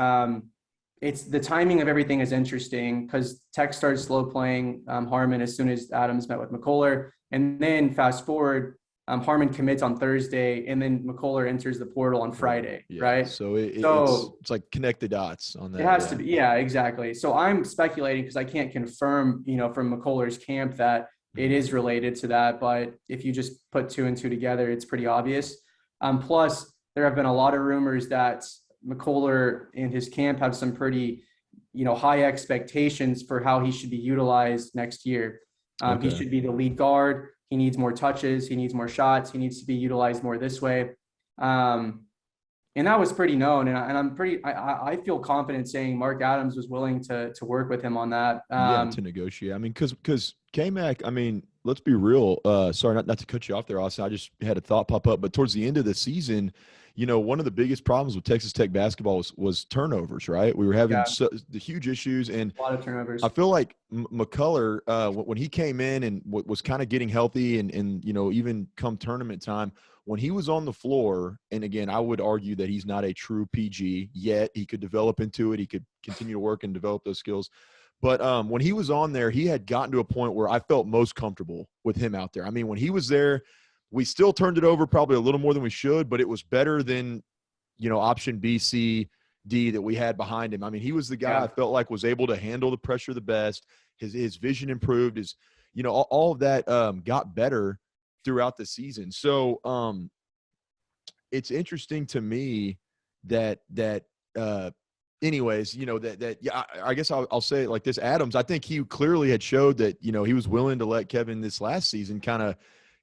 it's the timing of everything is interesting because Tech started slow playing Harmon as soon as Adams met with McCullar. And then fast forward, Harmon commits on Thursday, and then McCullar enters the portal on Friday, right? So it's like connect the dots on that. It has to be, exactly. So I'm speculating because I can't confirm, from McCullar's camp that it is related to that. But if you just put 2 and 2 together, it's pretty obvious. Plus, there have been a lot of rumors that McCullar and his camp have some pretty, high expectations for how he should be utilized next year. He should be the lead guard. He needs more touches. He needs more shots. He needs to be utilized more this way. And that was pretty known. And I feel confident saying Mark Adams was willing to work with him on that. To negotiate. I mean, because K-Mac, I mean, let's be real. Sorry, not to cut you off there, Austin. I just had a thought pop up. But towards the end of the season, one of the biggest problems with Texas Tech basketball was turnovers, right? We were having the huge issues and a lot of turnovers. I feel like McCullar, when he came in and was kind of getting healthy and even come tournament time, when he was on the floor, and again, I would argue that he's not a true PG yet. He could develop into it. He could continue to work and develop those skills. But when he was on there, he had gotten to a point where I felt most comfortable with him out there. I mean, when he was there, we still turned it over probably a little more than we should, but it was better than option B, C, D that we had behind him. I mean, he was the guy I felt like was able to handle the pressure the best. His vision improved. All of that got better throughout the season. So it's interesting to me that anyways, I guess I'll say it like this. Adams, I think he clearly had showed that, he was willing to let Kevin this last season kind of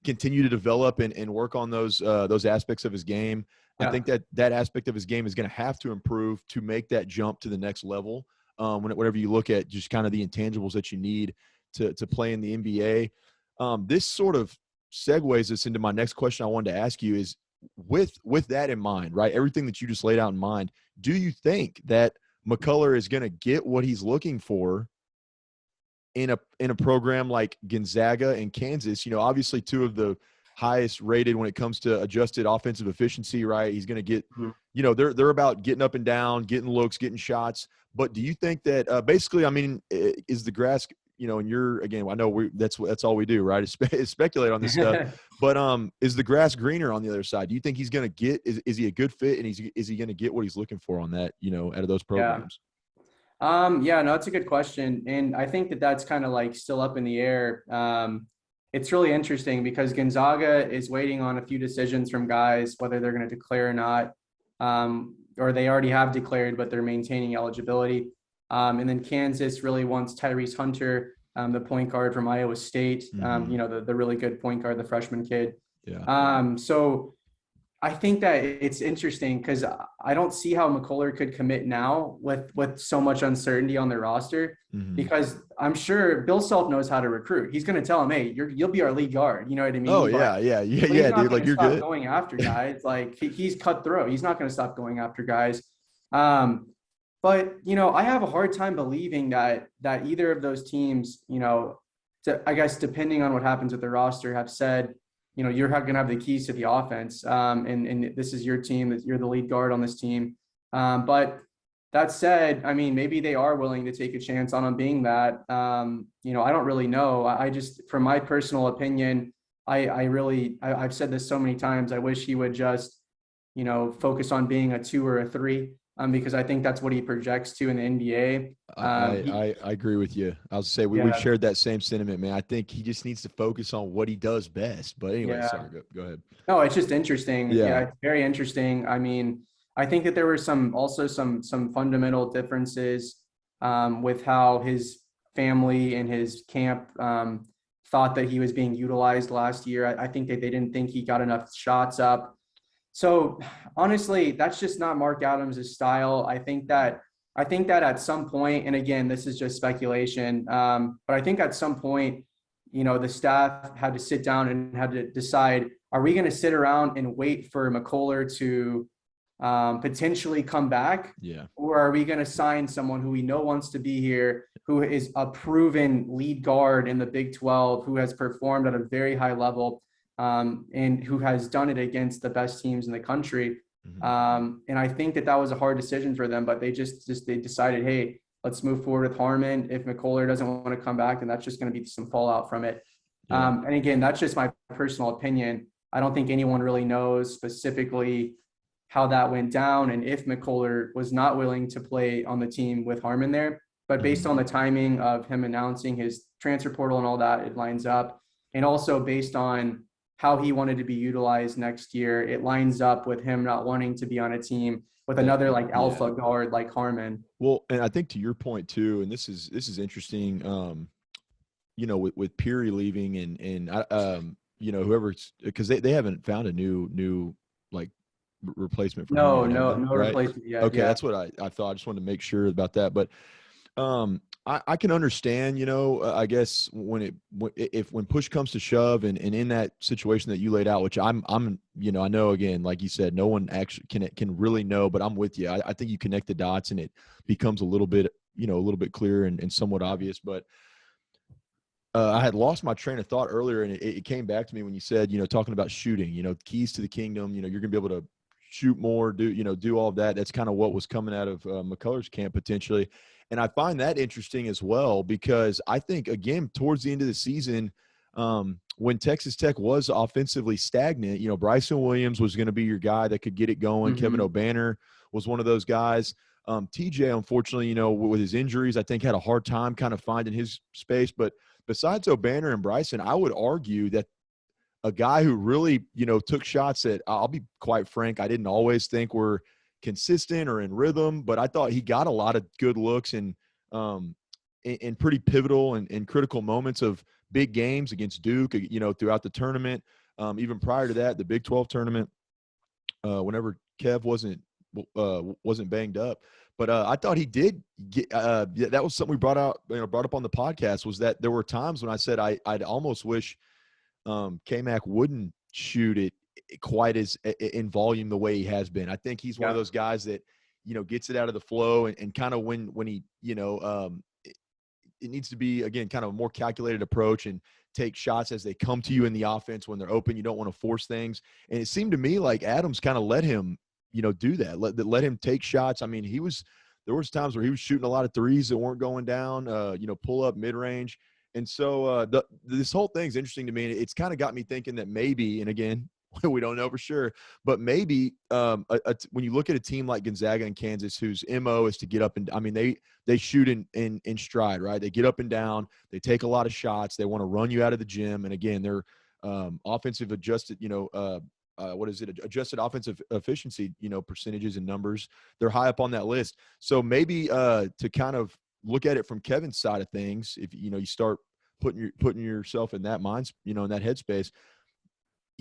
continue to develop and work on those aspects of his game. Yeah. I think that aspect of his game is going to have to improve to make that jump to the next level. Whenever you look at just kind of the intangibles that you need to play in the NBA. This sort of segues us into my next question I wanted to ask you is, with that in mind, right? Everything that you just laid out in mind, do you think that McCullar is going to get what he's looking for in a program like Gonzaga and Kansas? Obviously two of the highest rated when it comes to adjusted offensive efficiency, right? He's going to get, they're about getting up and down, getting looks, getting shots. But do you think that basically, I mean, is the grass, and I know that's all we do, right? Is speculate on this stuff. But is the grass greener on the other side? Do you think he's going to get? Is he a good fit, and is he going to get what he's looking for on that? Out of those programs. Yeah, no, that's a good question, and I think that's kind of like still up in the air. It's really interesting because Gonzaga is waiting on a few decisions from guys whether they're going to declare or not, or they already have declared, but they're maintaining eligibility. And then Kansas really wants Tyrese Hunter, the point guard from Iowa State, the really good point guard, the freshman kid. Yeah. So I think that it's interesting because I don't see how McCullar could commit now with so much uncertainty on their roster, because I'm sure Bill Self knows how to recruit. He's going to tell him, hey, you'll be our lead guard. You know what I mean? Oh, yeah, dude. Like, you're good. Going after guys. Like, he's cutthroat. He's not going to stop going after guys. But, I have a hard time believing that either of those teams, I guess, depending on what happens with the roster, have said, you're going to have the keys to the offense. And this is your team, that you're the lead guard on this team. But that said, I mean, maybe they are willing to take a chance on him being that. I don't really know. I just, from my personal opinion, I've said this so many times, I wish he would just, focus on being a 2 or a 3. Because I think that's what he projects to in the NBA. I agree with you. I'll say we've shared that same sentiment, man. I think he just needs to focus on what he does best. But anyway, sorry, go ahead. No, it's just interesting. Yeah, it's very interesting. I mean, I think that there were some fundamental differences with how his family and his camp thought that he was being utilized last year. I think that they didn't think he got enough shots up. So honestly, that's just not Mark Adams' style. I think that at some point, and again, this is just speculation, but I think at some point, the staff had to sit down and had to decide, are we going to sit around and wait for McCullar to potentially come back? Yeah. Or are we going to sign someone who we know wants to be here, who is a proven lead guard in the Big 12, who has performed at a very high level, and who has done it against the best teams in the country. And I think that was a hard decision for them, but they decided, hey, let's move forward with Harmon. If McCullar doesn't want to come back, then that's just going to be some fallout from it. Yeah. And again, that's just my personal opinion. I don't think anyone really knows specifically how that went down and if McCullar was not willing to play on the team with Harmon there. But based on the timing of him announcing his transfer portal and all that, it lines up. And also based on how he wanted to be utilized next year, it lines up with him not wanting to be on a team with another alpha guard like Harmon. Well, and I think to your point too, and this is interesting, with Peary leaving and whoever, because they haven't found a new replacement for him. No right? Replacement yet. Okay, that's what I thought. I just wanted to make sure about that. But I can understand, I guess when push comes to shove and in that situation that you laid out, which I'm I know, again, like you said, no one actually can really know, but I'm with you. I think you connect the dots and it becomes a little bit clearer and somewhat obvious. But I had lost my train of thought earlier, and it came back to me when you said, talking about shooting, keys to the kingdom, you're going to be able to shoot more, do all of that. That's kind of what was coming out of McCullar's camp potentially. And I find that interesting as well, because I think, again, towards the end of the season, when Texas Tech was offensively stagnant, Bryson Williams was going to be your guy that could get it going. Kevin O'Banner was one of those guys. TJ, unfortunately, with his injuries, I think had a hard time kind of finding his space. But besides O'Banner and Bryson, I would argue that a guy who really, took shots that, I'll be quite frank, I didn't always think were consistent or in rhythm, but I thought he got a lot of good looks and in pretty pivotal and critical moments of big games against Duke, throughout the tournament. Even prior to that, the Big 12 tournament, whenever Kev wasn't banged up. But I thought he did get that was something we brought up on the podcast, was that there were times when I said I'd almost wish K-Mac wouldn't shoot it quite as in volume the way he has been. I think he's one of those guys that, gets it out of the flow and kind of when he, it needs to be, again, kind of a more calculated approach and take shots as they come to you in the offense when they're open. You don't want to force things. And it seemed to me like Adams kind of let him, do that. Let him take shots. I mean, there was times where he was shooting a lot of threes that weren't going down, pull up mid-range. And so this whole thing's interesting to me. And it's kind of got me thinking that maybe, and again, we don't know for sure, but maybe when you look at a team like Gonzaga and Kansas, whose MO is to get up and, I mean, they shoot in stride, right? They get up and down. They take a lot of shots. They want to run you out of the gym. And again, they're offensive adjusted, adjusted offensive efficiency, percentages and numbers. They're high up on that list. So maybe to kind of look at it from Kevin's side of things, if, you start putting yourself in that mind, in that headspace,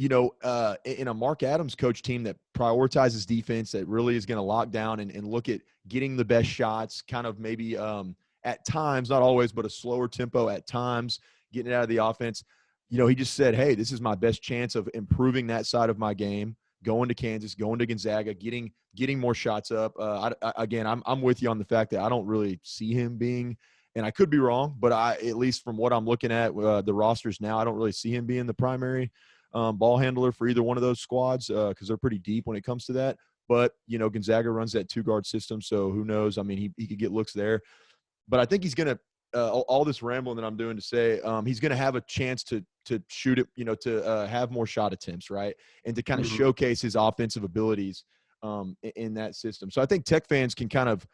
in a Mark Adams coach team that prioritizes defense, that really is going to lock down and look at getting the best shots, kind of maybe at times, not always, but a slower tempo at times, getting it out of the offense. He just said, hey, this is my best chance of improving that side of my game, going to Kansas, going to Gonzaga, getting more shots up. I'm with you on the fact that I don't really see him being, and I could be wrong, but at least from what I'm looking at, the rosters now, I don't really see him being the primary ball handler for either one of those squads because they're pretty deep when it comes to that. But, Gonzaga runs that two-guard system, so who knows? I mean, he could get looks there. But I think he's going to all this rambling that I'm doing to say he's going to have a chance to shoot it, to have more shot attempts, right, and to kind of showcase his offensive abilities in that system. So I think Tech fans can kind of,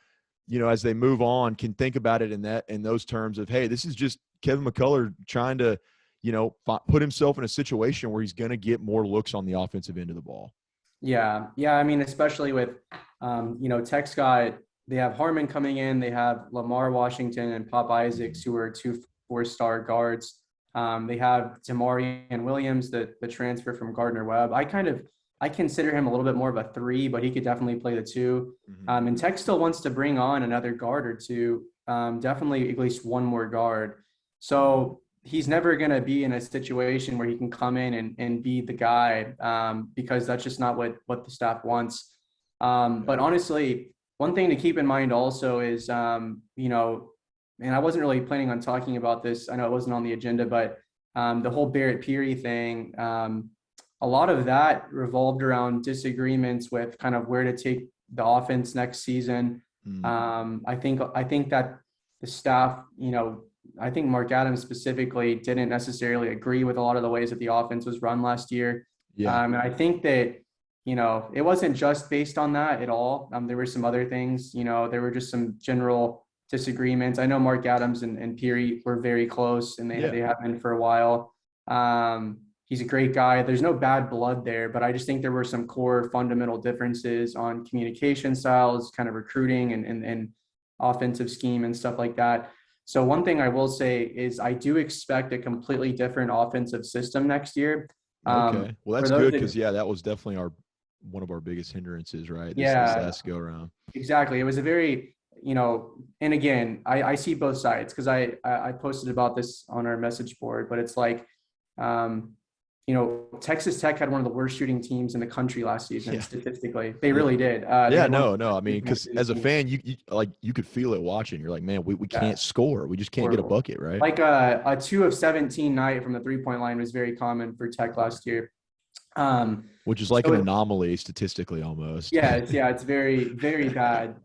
as they move on, can think about it in those terms of, hey, this is just Kevin McCullar trying to – put himself in a situation where he's going to get more looks on the offensive end of the ball. Yeah. I mean, especially with, Tech's got, they have Harmon coming in, they have Lamar Washington and Pop Isaacs, who are 2 4-star guards. They have Demarian Williams, the transfer from Gardner-Webb. I consider him a little bit more of a 3, but he could definitely play the 2. And Tech still wants to bring on another guard or 2, definitely at least one more guard. So he's never going to be in a situation where he can come in and be the guy because that's just not what the staff wants. But honestly, one thing to keep in mind also is, and I wasn't really planning on talking about this. I know it wasn't on the agenda, but the whole Barrett Peary thing, a lot of that revolved around disagreements with kind of where to take the offense next season. I think that the staff, I think Mark Adams specifically didn't necessarily agree with a lot of the ways that the offense was run last year. And I think that, it wasn't just based on that at all. There were some other things, there were just some general disagreements. I know Mark Adams and Peary were very close, and they have been for a while. He's a great guy. There's no bad blood there, but I just think there were some core fundamental differences on communication styles, kind of recruiting and offensive scheme and stuff like that. So one thing I will say is I do expect a completely different offensive system next year. Okay. Well, that's good because, that was definitely one of our biggest hindrances, right? This last go around. Exactly. It was a very, and again, I see both sides because I posted about this on our message board, but it's like, Texas Tech had one of the worst shooting teams in the country last season. Statistically. They really did. I mean, because as a fan, you could feel it watching. You're like, man, we can't score. We just can't get a bucket, right? Like a 2 of 17 night from the 3-point line was very common for Tech last year. Which is like an anomaly statistically almost. It's very, very bad.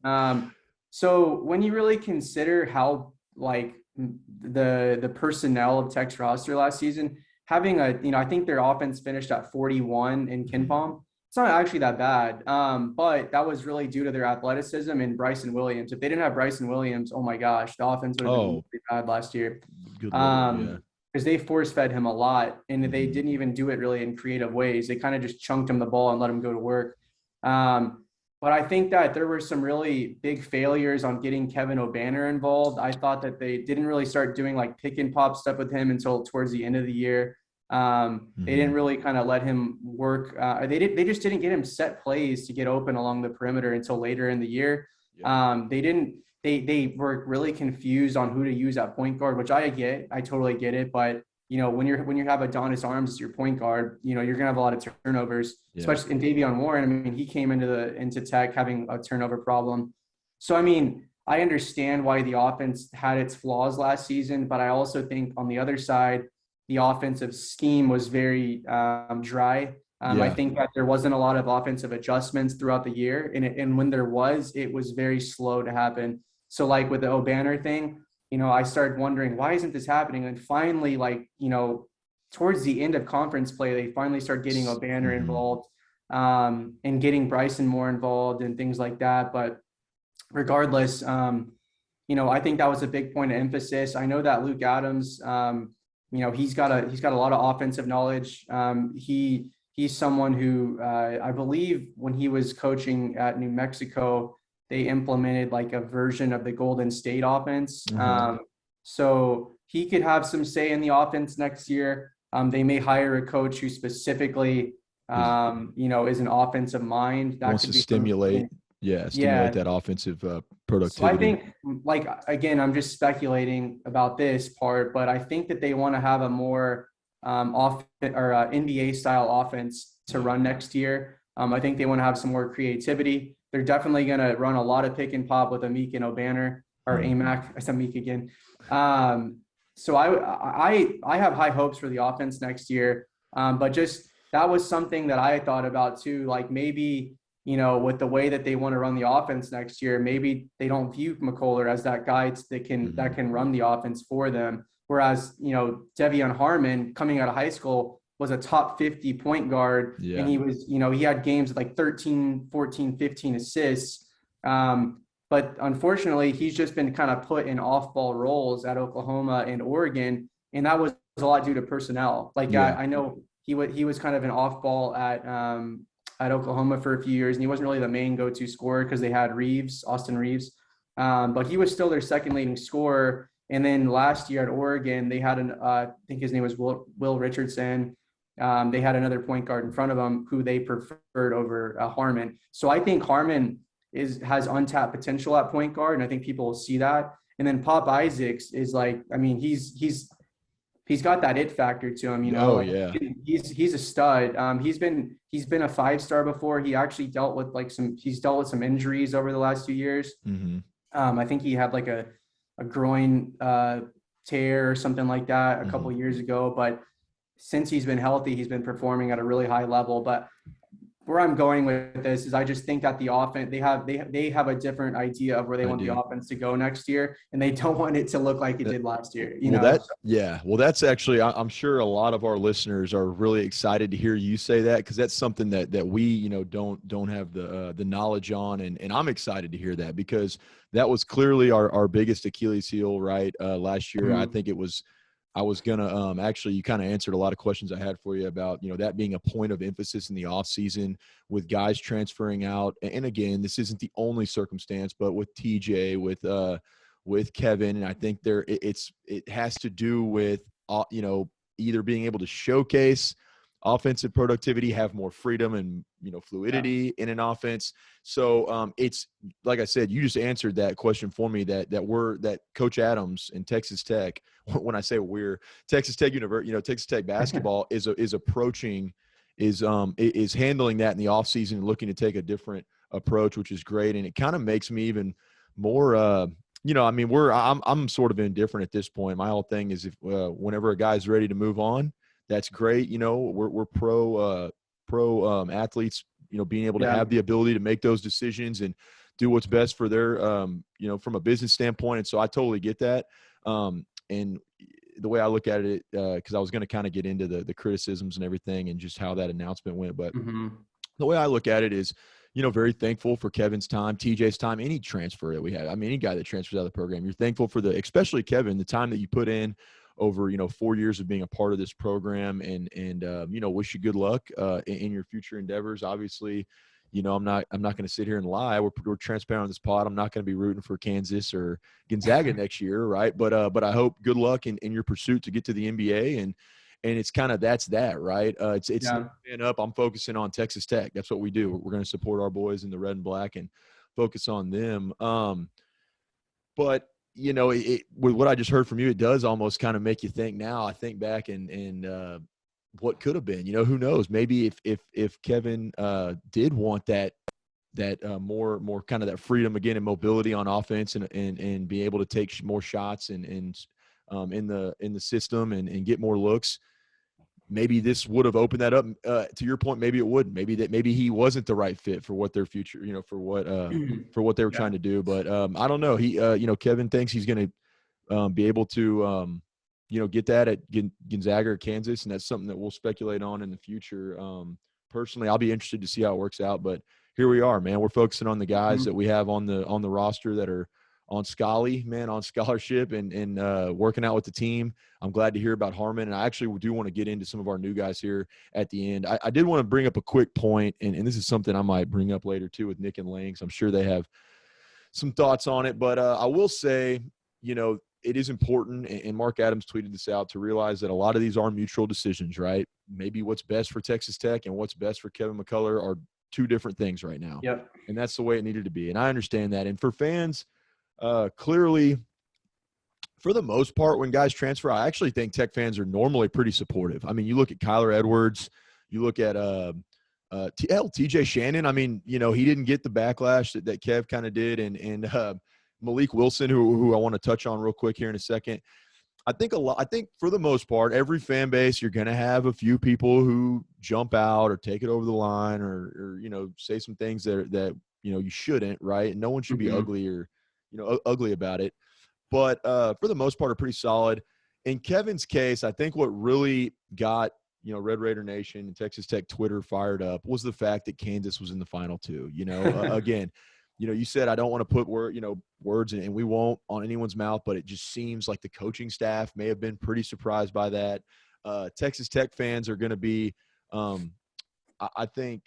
So when you really consider how like the personnel of Tech's roster last season, having I think their offense finished at 41 in KenPom. It's not actually that bad. But that was really due to their athleticism and Bryson Williams. If they didn't have Bryson Williams, oh my gosh, the offense would have been really bad last year. Good Lord, yeah. Because they force fed him a lot, and they didn't even do it really in creative ways. They kind of just chunked him the ball and let him go to work. But I think that there were some really big failures on getting Kevin O'Banner involved. I thought that they didn't really start doing like pick and pop stuff with him until towards the end of the year. They didn't really kind of let him work. They just didn't get him set plays to get open along the perimeter until later in the year. They were really confused on who to use at point guard, which I totally get it. But when you have Adonis Arms as your point guard, you're gonna have a lot of turnovers, especially in Davion Warren. I mean, he came into Tech having a turnover problem. So I mean, I understand why the offense had its flaws last season, but I also think on the other side, the offensive scheme was very dry. I think that there wasn't a lot of offensive adjustments throughout the year, and when there was, it was very slow to happen. So like with the O'Banner thing, I started wondering, why isn't this happening? And finally, towards the end of conference play, they finally start getting O'Banner involved, and getting Bryson more involved and things like that. But regardless, I think that was a big point of emphasis. I know that Luke Adams, he's got a lot of offensive knowledge. He's someone who I believe when he was coaching at New Mexico, they implemented like a version of the Golden State offense. So he could have some say in the offense next year. They may hire a coach who specifically, is an offensive mind that wants to stimulate that offensive productivity. So I think, again, I'm just speculating about this part, but I think that they want to have a more NBA style offense to run next year. I think they want to have some more creativity. They're definitely going to run a lot of pick and pop with Amik and O'Banner, or Amac. I said Amik again. So I have high hopes for the offense next year. But just that was something that I thought about too. Like maybe, with the way that they want to run the offense next year, maybe they don't view McCullar as that guy that can run the offense for them. Whereas, Devion Harmon coming out of high school was a top 50 point guard. And he was, he had games with like 13, 14, 15 assists. But unfortunately, he's just been kind of put in off-ball roles at Oklahoma and Oregon, and that was a lot due to personnel. I know he was kind of an off-ball at Oklahoma for a few years, and he wasn't really the main go-to scorer because they had Austin Reeves, but he was still their second leading scorer. And then last year at Oregon, they had I think his name was Will Richardson. They had another point guard in front of him who they preferred over Harmon. So I think Harmon has untapped potential at point guard, and I think people will see that. And then Pop Isaacs is he's got that it factor to him, He's a stud. He's been a 5-star before. He actually dealt with some injuries over the last few years. I think he had like a groin tear or something like that a couple of years ago, but since he's been healthy, he's been performing at a really high level. But where I'm going with this is I just think that the offense, they have a different idea of where they want the offense to go next year, and they don't want it to look like it did last year. Well, that's actually, I'm sure a lot of our listeners are really excited to hear you say that, because that's something that we, don't have the knowledge on, and I'm excited to hear that, because that was clearly our biggest Achilles heel, right? Last year, I think I was going to actually, you kind of answered a lot of questions I had for you about, that being a point of emphasis in the off season with guys transferring out. And again, this isn't the only circumstance, but with TJ, with Kevin, and I think it has to do with, either being able to showcase offensive productivity, have more freedom and, fluidity in an offense. So it's, like I said, you just answered that question for me, that Coach Adams and Texas Tech, when I say Texas Tech University, Texas Tech basketball is handling that in the offseason and looking to take a different approach, which is great. And it kind of makes me even more, I'm sort of indifferent at this point. My whole thing is whenever a guy's ready to move on, that's great. We're pro athletes, being able to have the ability to make those decisions and do what's best for their, from a business standpoint. And so I totally get that. And the way I look at it, because I was going to kind of get into the criticisms and everything and just how that announcement went. But the way I look at it is, very thankful for Kevin's time, TJ's time, any transfer that we have. I mean, any guy that transfers out of the program, you're thankful for especially Kevin, the time that you put in over, 4 years of being a part of this program, and wish you good luck in your future endeavors. Obviously, I'm not going to sit here and lie. We're transparent on this pod. I'm not going to be rooting for Kansas or Gonzaga next year, right? But I hope good luck in your pursuit to get to the NBA, and it's kind of that's that, right? It's man up. I'm focusing on Texas Tech. That's what we do. We're going to support our boys in the red and black and focus on them. But with what I just heard from you, it does almost kind of make you think. Now I think back and what could have been. Who knows? Maybe if Kevin did want that more kind of that freedom again and mobility on offense and be able to take more shots and in the system and get more looks, maybe this would have opened that up. To your point, maybe it wouldn't. Maybe he wasn't the right fit for what their future, for what they were trying to do. But I don't know. He, Kevin thinks he's going to be able to, get that at Gonzaga or Kansas, and that's something that we'll speculate on in the future. Personally, I'll be interested to see how it works out. But here we are, man. We're focusing on the guys that we have on the roster that are on scholarship and working out with the team. I'm glad to hear about Harmon, and I actually do want to get into some of our new guys here at the end. I did want to bring up a quick point, and this is something I might bring up later too with Nick and Lang. I'm sure they have some thoughts on it, but I will say, it is important, and Mark Adams tweeted this out, to realize that a lot of these are mutual decisions, right? Maybe what's best for Texas Tech and what's best for Kevin McCullar are two different things right now. Yep. And that's the way it needed to be. And I understand that. And for fans, clearly, for the most part, when guys transfer, I actually think Tech fans are normally pretty supportive. I mean, you look at Kyler Edwards, you look at TJ Shannon. I mean, he didn't get the backlash that Kev kind of did, and Malik Wilson, who I want to touch on real quick here in a second. I think for the most part, every fan base, you're going to have a few people who jump out or take it over the line or say some things that you shouldn't, right? And no one should be ugly or ugly about it. But for the most part, are pretty solid. In Kevin's case, I think what really got Red Raider Nation and Texas Tech Twitter fired up was the fact that Kansas was in the Final Two. Again, you said I don't want to put words and we won't on anyone's mouth, but it just seems like the coaching staff may have been pretty surprised by that. Texas Tech fans are going to be, I think,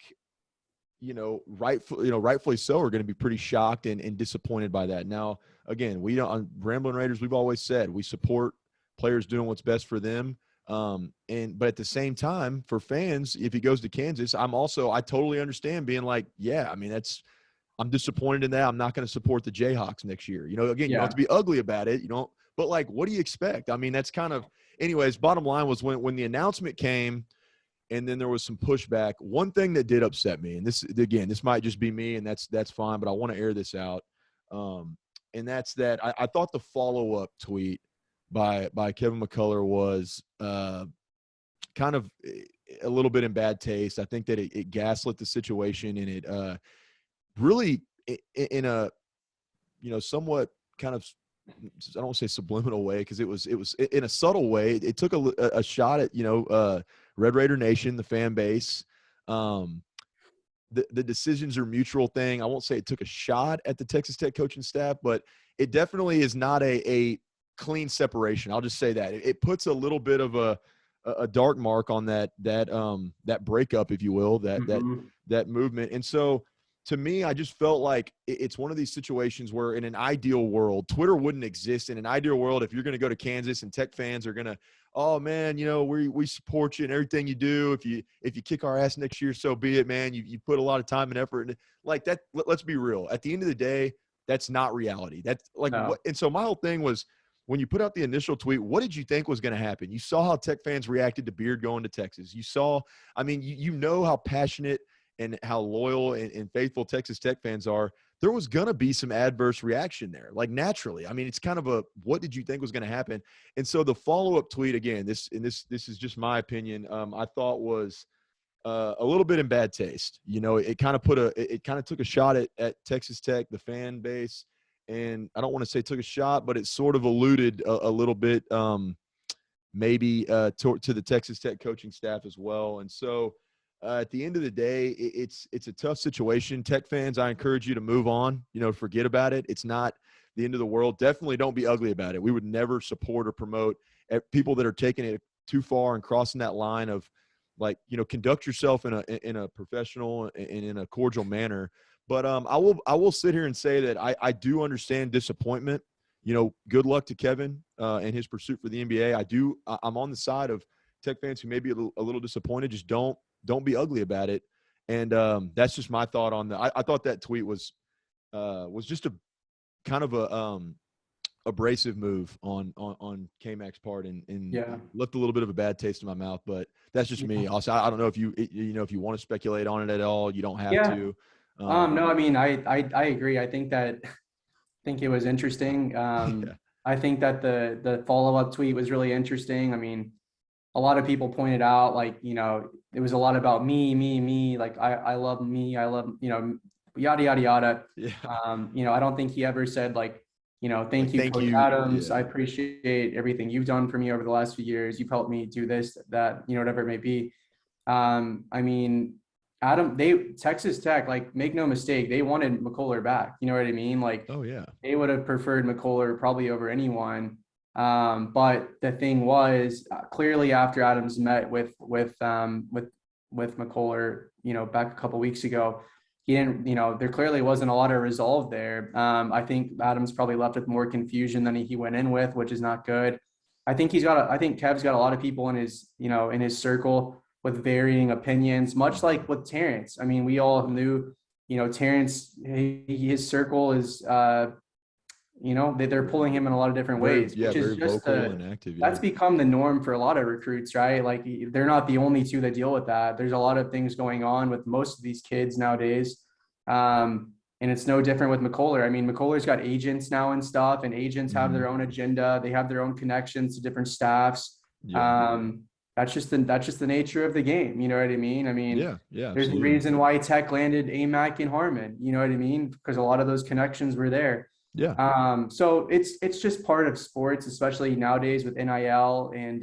rightfully so, are going to be pretty shocked and disappointed by that. Now, again, we don't, on Ramblin' Raiders, we've always said we support players doing what's best for them. But at the same time, for fans, if he goes to Kansas, I totally understand being like, yeah, I mean, I'm disappointed in that. I'm not going to support the Jayhawks next year. Again, you don't have to be ugly about it. But like, what do you expect? I mean, that's kind of, anyways, bottom line was when the announcement came and then there was some pushback, one thing that did upset me, and this might just be me, and that's fine, but I want to air this out. And that's that I thought the follow-up tweet by Kevin McCullar was kind of a little bit in bad taste. I think that it gaslit the situation, and it really in a somewhat kind of, I don't want to say subliminal way, because it was in a subtle way. It took a shot at Red Raider Nation, the fan base. The decisions are mutual thing. I won't say it took a shot at the Texas Tech coaching staff, but it definitely is not a clean separation. I'll just say that it puts a little bit of a dark mark on that breakup, if you will, that movement. And so, to me, I just felt like it's one of these situations where in an ideal world, Twitter wouldn't exist. In an ideal world, if you're going to go to Kansas and Tech fans are going to, oh, man, we support you and everything you do. If you kick our ass next year, so be it, man. You put a lot of time and effort into like that. Let's be real. At the end of the day, that's not reality. That's like no. And so my whole thing was, when you put out the initial tweet, what did you think was going to happen? You saw how Tech fans reacted to Beard going to Texas. You saw, I mean, you know how passionate and how loyal and faithful Texas Tech fans are. There was going to be some adverse reaction there, like naturally. I mean, it's kind of what did you think was going to happen? And so the follow-up tweet, again, this is just my opinion, I thought was a little bit in bad taste. It kind of took a shot at Texas Tech, the fan base. And I don't want to say took a shot, but it sort of alluded a little bit maybe to the Texas Tech coaching staff as well. And so at the end of the day, it's a tough situation. Tech fans, I encourage you to move on, forget about it. It's not the end of the world. Definitely don't be ugly about it. We would never support or promote people that are taking it too far and crossing that line of, like, conduct yourself in a professional and in a cordial manner. But I will sit here and say that I do understand disappointment. Good luck to Kevin and his pursuit for the NBA. I'm on the side of Tech fans who may be a little disappointed. Just don't be ugly about it. And that's just my thought on that. I thought that tweet was just a kind of a abrasive move on K-Mac's part and left a little bit of a bad taste in my mouth. But that's just me. Also, I don't know if if you want to speculate on it at all. You don't have to. No, I mean, I agree. I think it was interesting. I think that the follow-up tweet was really interesting. I mean, a lot of people pointed out, like, it was a lot about me, like I love me, I love, yada, yada, yada. Yeah. I don't think he ever said, like, thank you, Coach Adams. Yeah. I appreciate everything you've done for me over the last few years. You've helped me do this, that, whatever it may be. I mean, Texas Tech, like, make no mistake, they wanted McCullar back. You know what I mean? Like, oh yeah, they would have preferred McCullar probably over anyone. But the thing was, clearly after Adams met with McCullar, back a couple weeks ago, he didn't, there clearly wasn't a lot of resolve there. I think Adams probably left with more confusion than he went in with, which is not good. I think Kev's got a lot of people in his, in his circle with varying opinions, much like with Terrence. I mean, we all knew, Terrence, his circle is, they're pulling him in a lot of different ways, which is just and active. That's become the norm for a lot of recruits, right? Like, they're not the only two that deal with that. There's a lot of things going on with most of these kids nowadays. And it's no different with McCullar. I mean, McCullar's got agents now and stuff, and agents have their own agenda. They have their own connections to different staffs. Yeah. That's just the nature of the game. You know what I mean? I mean, yeah, there's a reason why Tech landed AMAC in Harmon. You know what I mean? Because a lot of those connections were there. Yeah. So it's just part of sports, especially nowadays with NIL and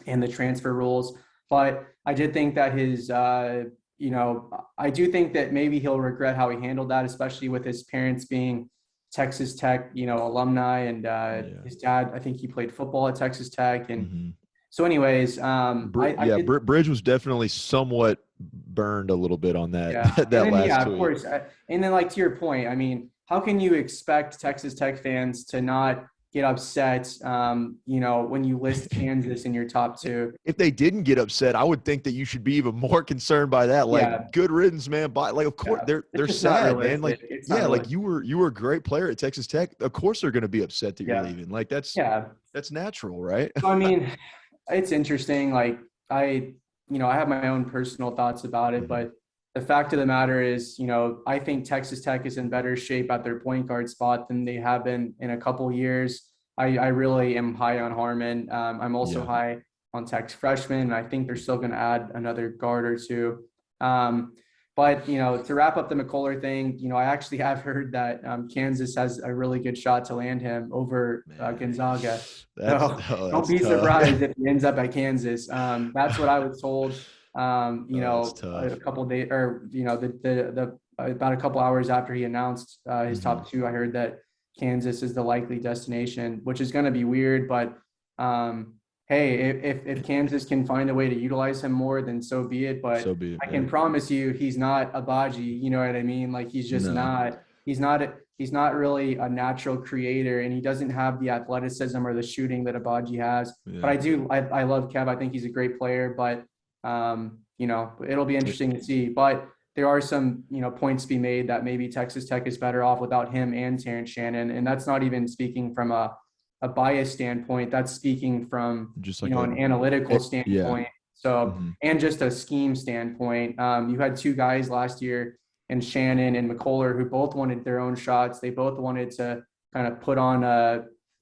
the transfer rules. But I did think that his, I do think that maybe he'll regret how he handled that, especially with his parents being Texas Tech, alumni, and his dad, I think he played football at Texas Tech. And so anyways, Bridge was definitely somewhat burned a little bit on that. Yeah. that last tweet. Yeah, of course. And then, like, to your point, I mean, how can you expect Texas Tech fans to not get upset, when you list Kansas in your top two? If they didn't get upset, I would think that you should be even more concerned by that. Like, good riddance, man. But, like, of course, they're sad, man. Like, like you were a great player at Texas Tech. Of course, they're going to be upset that you're leaving. Like, that's natural, right? I mean, it's interesting. Like, I have my own personal thoughts about it, but the fact of the matter is, I think Texas Tech is in better shape at their point guard spot than they have been in a couple years. I really am high on Harmon. I'm also high on Tech's freshman, and I think they're still going to add another guard or two. But, to wrap up the McCullar thing, I actually have heard that Kansas has a really good shot to land him over Gonzaga. Don't be surprised if he ends up at Kansas. That's what I was told. A couple of days, or about a couple hours after he announced his top two, I heard that Kansas is the likely destination, which is going to be weird. But hey, if Kansas can find a way to utilize him more, then so be it. But I can promise you, he's not Abaji. You know what I mean? Like, he's just not. He's not really a natural creator, and he doesn't have the athleticism or the shooting that Abaji has. Yeah. But I love Kev. I think he's a great player, but it'll be interesting to see. But there are some, points to be made that maybe Texas Tech is better off without him and Terrence Shannon. And that's not even speaking from a bias standpoint. That's speaking from just like an analytical standpoint. So, and just a scheme standpoint. You had two guys last year, and Shannon and McCullar, who both wanted their own shots. They both wanted to kind of put on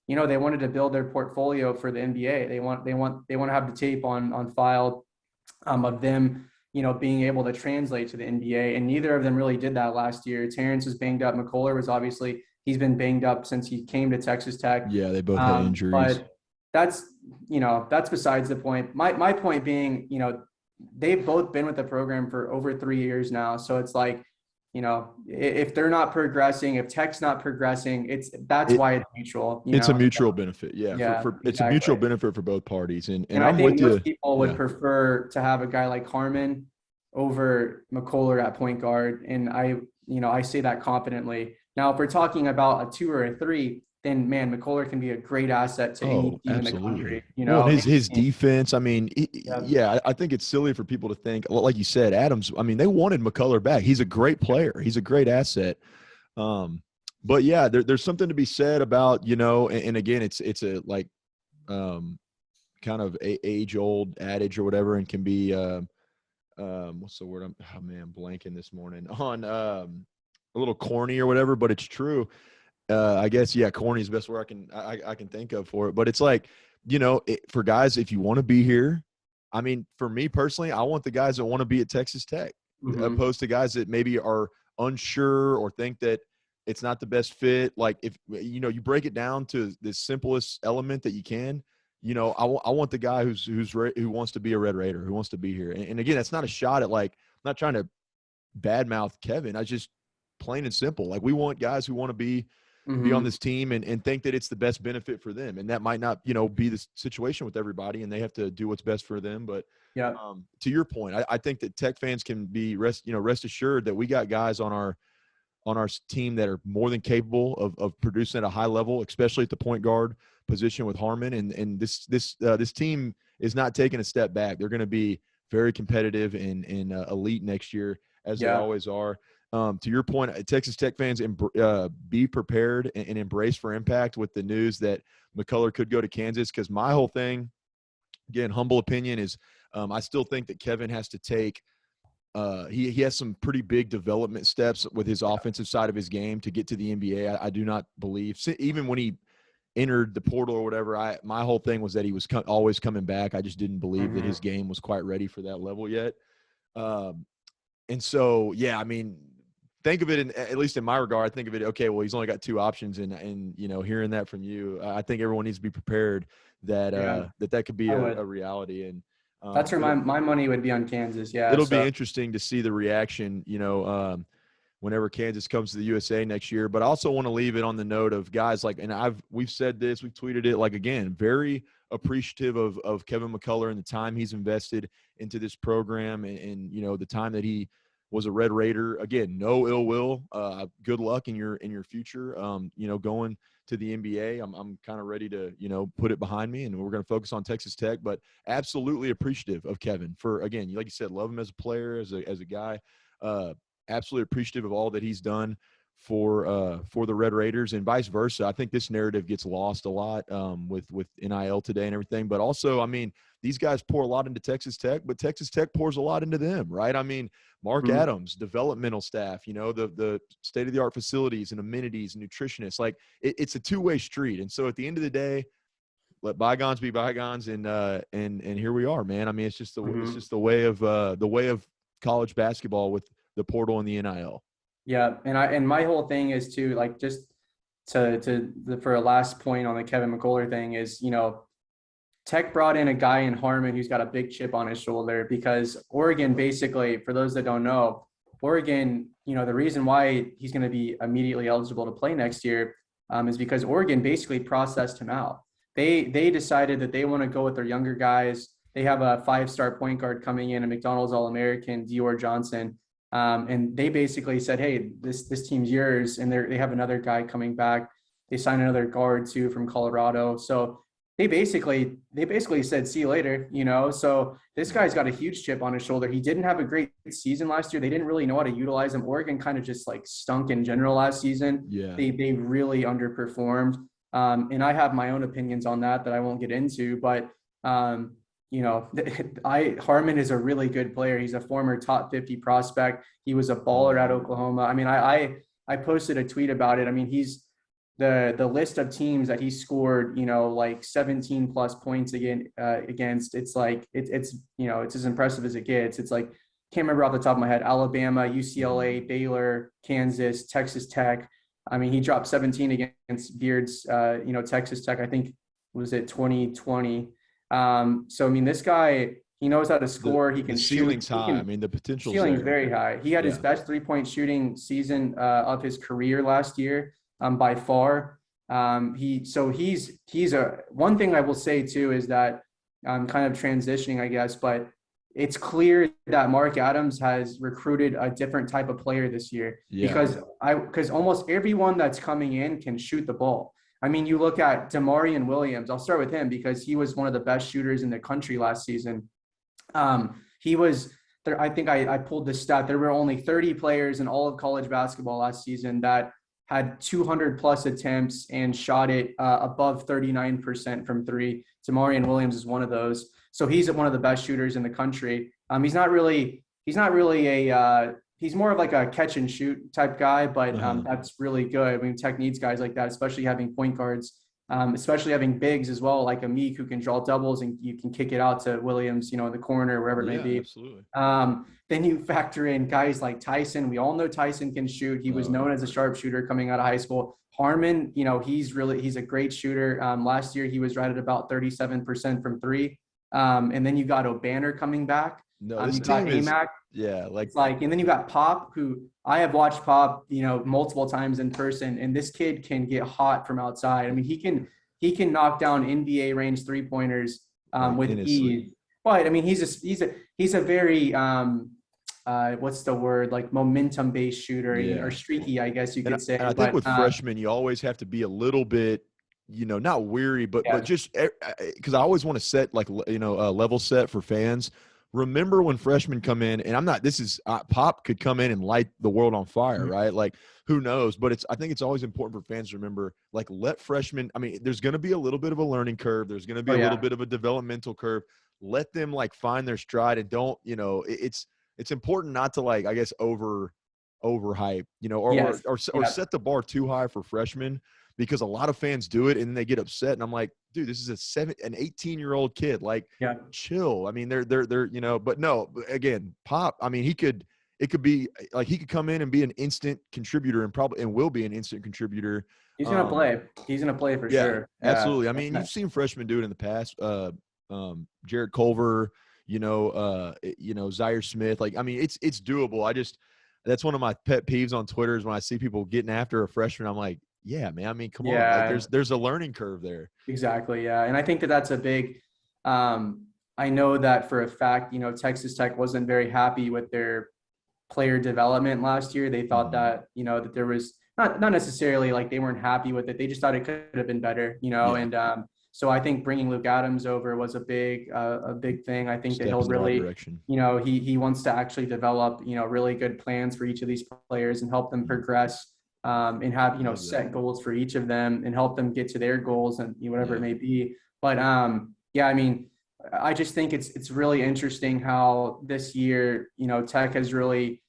they wanted to build their portfolio for the NBA. They want to have the tape on file of them, being able to translate to the NBA. And neither of them really did that last year. Terrence was banged up. McCullar was he's been banged up since he came to Texas Tech. Yeah, they both had injuries. But that's, that's besides the point. My point being, they've both been with the program for over 3 years now. So it's like, if they're not progressing, if Tech's not progressing, that's why it's mutual. It's a mutual benefit. Yeah. Exactly. It's a mutual benefit for both parties. And I I'm think with most you. people would prefer to have a guy like Harmon over McCullar at point guard. And I say that confidently. Now, if we're talking about a 2 or a 3, then man, McCullar can be a great asset to any team in the country. Well, his defense. I mean, I think it's silly for people to think, like you said, Adams. I mean, they wanted McCullar back. He's a great player. He's a great asset. But yeah, there's something to be said about, and again, it's a like kind of age old adage or whatever, and can be what's the word? I'm blanking this morning on a little corny or whatever, but it's true. I guess, corny is the best word I can think of for it. But it's like, for guys, if you want to be here, I memean, for me personally, I want the guys that want to be at Texas Tech, opposed to guys that maybe are unsure or think that it's not the best fit. Like if, you break it down to the simplest element that you can, I want the guy who wants to be a Red Raider, who wants to be here. And again, that's not a shot at I'm not trying to badmouth Kevin. I just plain and simple. Like we want guys who want to be on this team and think that it's the best benefit for them. And that might not, be the situation with everybody, and they have to do what's best for them. But to your point, I think that Tech fans can be rest assured that we got guys on our team that are more than capable of producing at a high level, especially at the point guard position with Harmon. And this team is not taking a step back. They're going to be very competitive and elite next year, as they always are. To your point, Texas Tech fans, be prepared and embrace for impact with the news that McCullar could go to Kansas. Because my whole thing, again, humble opinion, is I still think that Kevin has to take he has some pretty big development steps with his offensive side of his game to get to the NBA. I do not believe, even when he entered the portal or whatever, my whole thing was that he was always coming back. I just didn't believe that his game was quite ready for that level yet. And so, I mean, think of it, at least in my regard, I think of it, okay, well, he's only got 2 options. And hearing that from you, I think everyone needs to be prepared that that could be a reality. And that's where my money would be on Kansas. Yeah. It'll be interesting to see the reaction, whenever Kansas comes to the USA next year. But I also want to leave it on the note of guys like, and we've said this, we've tweeted it, like, again, very appreciative of Kevin McCullar and the time he's invested into this program and the time that he was a Red Raider. Again, no ill will. Good luck in your future. Going to the NBA. I'm kind of ready to, put it behind me, and we're going to focus on Texas Tech, but absolutely appreciative of Kevin for, again, like you said, love him as a player, as a guy, absolutely appreciative of all that he's done for the Red Raiders, and vice versa. I think this narrative gets lost a lot with NIL today and everything, but also, I mean, these guys pour a lot into Texas Tech, but Texas Tech pours a lot into them, right? I mean, Mark Adams, developmental staff, the state-of-the-art facilities and amenities and nutritionists. Like, it's a two-way street. And so at the end of the day, let bygones be bygones, and here we are, man. I mean, it's just the way of college basketball with the portal and the NIL. Yeah, and my whole thing is to, like, just for a last point on the Kevin McCullar thing is, Tech brought in a guy in Harmon who's got a big chip on his shoulder, because Oregon, basically, for those that don't know, Oregon, the reason why he's going to be immediately eligible to play next year is because Oregon basically processed him out. They decided that they want to go with their younger guys. They have a 5-star point guard coming in, a McDonald's All-American, Dior Johnson. And they basically said, hey, this team's yours. And they have another guy coming back. They signed another guard too from Colorado. So they basically said, see you later, So this guy's got a huge chip on his shoulder. He didn't have a great season last year. They didn't really know how to utilize him. Oregon kind of just like stunk in general last season. Yeah. They really underperformed. And I have my own opinions on that I won't get into, but Harmon is a really good player. He's a former top 50 prospect. He was a baller at Oklahoma. I mean, I posted a tweet about it. I mean, he's the list of teams that he scored, like 17 plus points against. It's like, it's as impressive as it gets. It's like, can't remember off the top of my head, Alabama, UCLA, Baylor, Kansas, Texas Tech. I mean, he dropped 17 against Beard's, Texas Tech. I think, was it 2020? So I mean, this guy, he knows how to score. He can the shoot. ceiling's high. I mean, the potential's Ceiling's there. very high. He had his best 3-point shooting season of his career last year, by far. He's a one thing I will say too is that I'm kind of transitioning, I guess, but it's clear that Mark Adams has recruited a different type of player this year because almost everyone that's coming in can shoot the ball. I mean, you look at Demarian Williams. I'll start with him because he was one of the best shooters in the country last season. He was there. I think I pulled this stat. There were only 30 players in all of college basketball last season that had 200 plus attempts and shot it above 39% from three. Demarian Williams is one of those. So he's one of the best shooters in the country. He's not really a he's more of like a catch and shoot type guy, but that's really good. I mean, Tech needs guys like that, especially having point guards, especially having bigs as well, like a Meek who can draw doubles and you can kick it out to Williams, in the corner, wherever it may be. Absolutely. Then you factor in guys like Tyson. We all know Tyson can shoot. He was known as a sharpshooter coming out of high school. Harmon, he's a great shooter. Last year, he was right at about 37% from three. And then you got O'Banner coming back. No, this you team got AMAC. And then you got Pop, who I have watched Pop, multiple times in person, and this kid can get hot from outside. I mean, he can knock down NBA range 3-pointers with ease. But I mean, he's a very what's the word, like momentum based shooter or streaky, I guess you could say. And I think with freshmen, you always have to be a little bit, not weary, but just because I always want to set like a level set for fans. Remember when freshmen come in, and Pop could come in and light the world on fire, right? Like, who knows? But I think it's always important for fans to remember, like, let freshmen, I mean, there's going to be a little bit of a learning curve. There's going to be a little bit of a developmental curve. Let them like find their stride and don't, it's important not to like, I guess, overhype, or set the bar too high for freshmen, because a lot of fans do it and then they get upset. And I'm like, dude, this is an 18-year-old kid. Like, chill. I mean, they're but no, again, Pop, I mean, it could be like, he could come in and be an instant contributor and will be an instant contributor. He's going to play. He's going to play for sure. Absolutely. I mean, you've seen freshmen do it in the past. Jared Culver, Zaire Smith. Like, I mean, it's doable. That's one of my pet peeves on Twitter is when I see people getting after a freshman. I'm like, yeah, man. I mean, come on. Like, there's a learning curve there. Exactly. Yeah. And I think that's a big, I know that for a fact, Texas Tech wasn't very happy with their player development last year. They thought that, that there was not necessarily like they weren't happy with it. They just thought it could have been better, and, so I think bringing Luke Adams over was a big thing. I think that he'll really, he wants to actually develop, really good plans for each of these players and help them progress, and have, set goals for each of them and help them get to their goals and whatever it may be. But I mean, I just think it's really interesting how this year, Tech has really